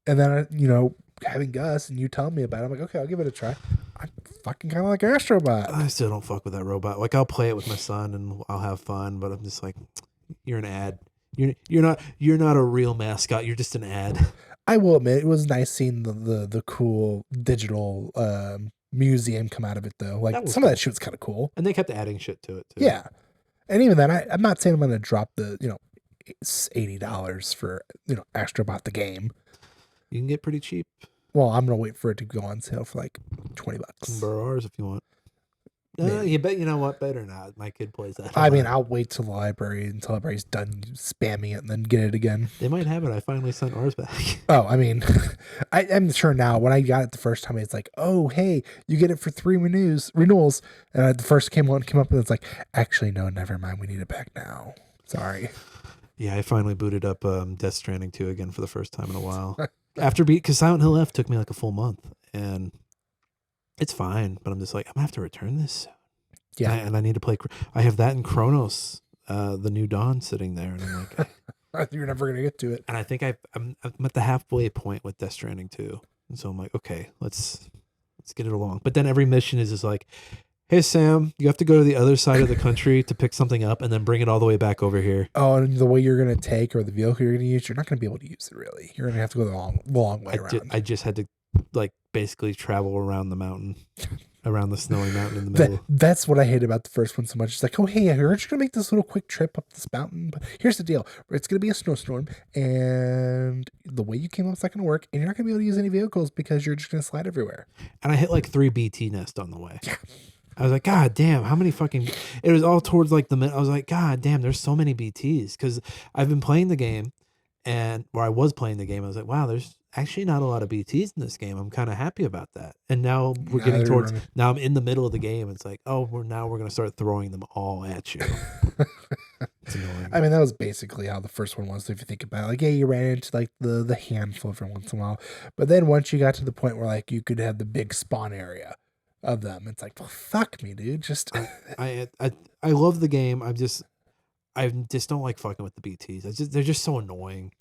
And then, having Gus and you telling me about it, I'm like, okay, I'll give it a try. I fucking kind of like Astrobot. I still don't fuck with that robot. Like, I'll play it with my son and I'll have fun, but I'm just like, you're an ad. You're not a real mascot. You're just an ad. I will admit, it was nice seeing the cool digital museum come out of it, though. Like, some of that shit was kind of cool. And they kept adding shit to it too. Yeah. And even then, I'm not saying I'm going to drop the, it's $80 for, Astrobot the game. You can get pretty cheap. Well, I'm going to wait for it to go on sale for like $20. Borrow ours if you want. You bet. You know what? Better not. My kid plays that. I mean, I'll wait till the library until the library's done spamming it and then get it again. They might have it. I finally sent ours back. Oh, I mean, I'm sure now. When I got it the first time, it's like, oh, hey, you get it for 3 renewals. And the first came up, and it's like, actually, no, never mind. We need it back now. Sorry. Yeah, I finally booted up Death Stranding 2 again for the first time in a while. Because Silent Hill F took me like a full month, and it's fine, but I'm just like, I'm gonna have to return this. Yeah, and I need to play. I have that in Chronos, the New Dawn, sitting there, and I'm like, you're never gonna get to it. And I think I'm at the halfway point with Death Stranding 2, and so I'm like, okay, let's get it along. But then every mission is just like, hey Sam, you have to go to the other side of the country to pick something up, and then bring it all the way back over here. Oh, and the way you're gonna take, or the vehicle you're gonna use, you're not gonna be able to use it. Really, you're gonna have to go the long way around. I just had to basically travel around the mountain, around the snowy mountain in the middle. That's what I hate about the first one so much. It's like, oh hey, we're just gonna make this little quick trip up this mountain, but here's the deal: it's gonna be a snowstorm, and the way you came up is not gonna work, and you're not gonna be able to use any vehicles because you're just gonna slide everywhere. And I hit like 3 BT nests on the way. Yeah. I was like, God damn, how many fucking... It was all towards like the minute. I was like, God damn, there's so many BTs. Because I've been playing the game, I was playing the game. I was like, wow, there's actually not a lot of BTs in this game. I'm kind of happy about that. And now we're getting towards... Now I'm in the middle of the game. It's like, oh, we're going to start throwing them all at you. It's annoying. I mean, that was basically how the first one was. If you think about it, like, yeah, you ran into like the handful every once in a while. But then once you got to the point where like you could have the big spawn area of them, it's like, well, fuck me, dude. Just I love the game. I just don't like fucking with the BTs. They're just so annoying.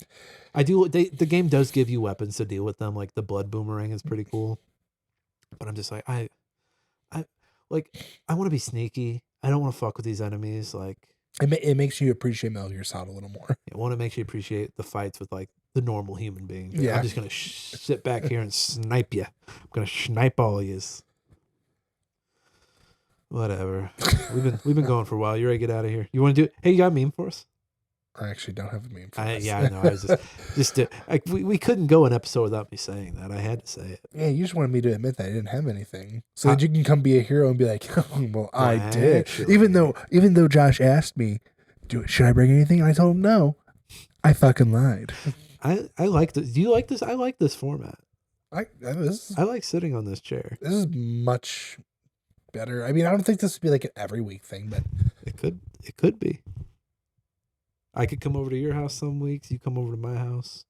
The game does give you weapons to deal with them, like the blood boomerang is pretty cool. But I'm just like, I want to be sneaky. I don't want to fuck with these enemies. Like, it makes you appreciate Metal Gear Solid a little more. I want to make you appreciate the fights with like the normal human being. Yeah. I'm just gonna sit back here and snipe you. I'm gonna snipe all of yous. Whatever. We've been going for a while. You ready to get out of here? You want to do it? Hey, you got a meme for us? I actually don't have a meme for Yeah, I know. I was we couldn't go an episode without me saying that. I had to say it. Yeah, you just wanted me to admit that I didn't have anything, so that you can come be a hero and be like, oh, "Well, I did." actually- Even though Josh asked me, should I bring anything? And I told him no. I fucking lied. I like this. Do you like this? I like this format. I like sitting on this chair. This is much better. I mean, I don't think this would be like an every week thing, but it could be. I could come over to your house some weeks. You come over to my house.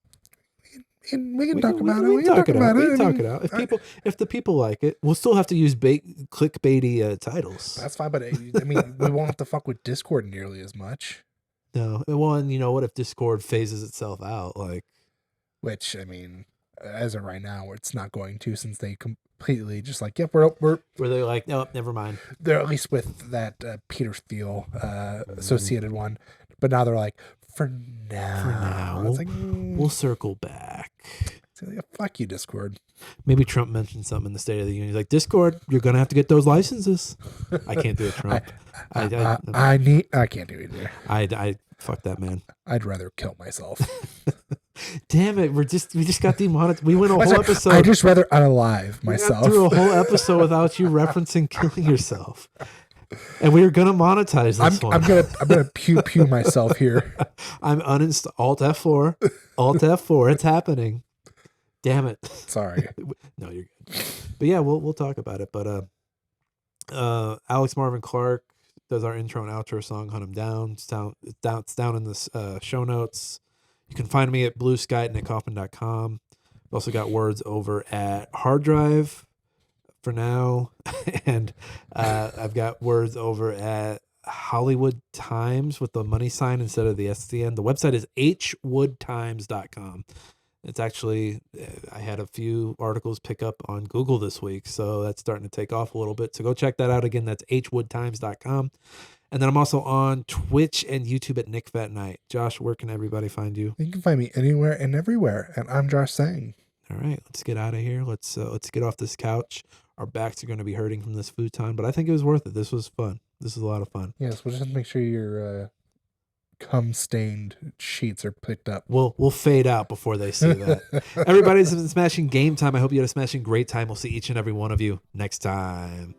We can talk about it. We can talk it out. We can talk it out. If the people like it, we'll still have to use clickbaity titles. That's fine, but I mean, we won't have to fuck with Discord nearly as much. No, well, and you know what if Discord phases itself out, like, which I mean, as of right now, it's not going to, since they completely just like, yep, we're they like, no, never mind. They're at least with that Peter Thiel associated one, but now they're like, for now, we'll circle back. Fuck you, Discord. Maybe Trump mentioned something in the State of the Union. He's like, Discord, you're gonna have to get those licenses. I can't do it, Trump. I can't do it either. I fuck that man. I'd rather kill myself. Damn it, we just got demonetized. We went a whole episode. I'd just rather unalive myself. We got through a whole episode without you referencing killing yourself. And we were gonna monetize this one. I'm gonna pew myself here. I'm Alt F4. Alt F4. It's happening. Damn it. Sorry. No, you're good. But yeah, we'll talk about it. But Alex Marvin Clark does our intro and outro song, Hunt 'Em Down. It's down in the show notes. You can find me at bluesky@nickhoffman.com. I've also got words over at Hard Drive for now. And I've got words over at Hollywood Times with the money sign instead of the S at the end. The website is hwoodtimes.com. It's actually, I had a few articles pick up on Google this week, so that's starting to take off a little bit. So go check that out again. That's hwoodtimes.com. And then I'm also on Twitch and YouTube at Nick Fat Night. Josh, where can everybody find you? You can find me anywhere and everywhere. And I'm Josh Sang. All right, let's get out of here. Let's get off this couch. Our backs are going to be hurting from this futon, but I think it was worth it. This was fun. This is a lot of fun. Yes, we'll just make sure your cum-stained sheets are picked up. We'll fade out before they see that. Everybody's been smashing game time. I hope you had a smashing great time. We'll see each and every one of you next time.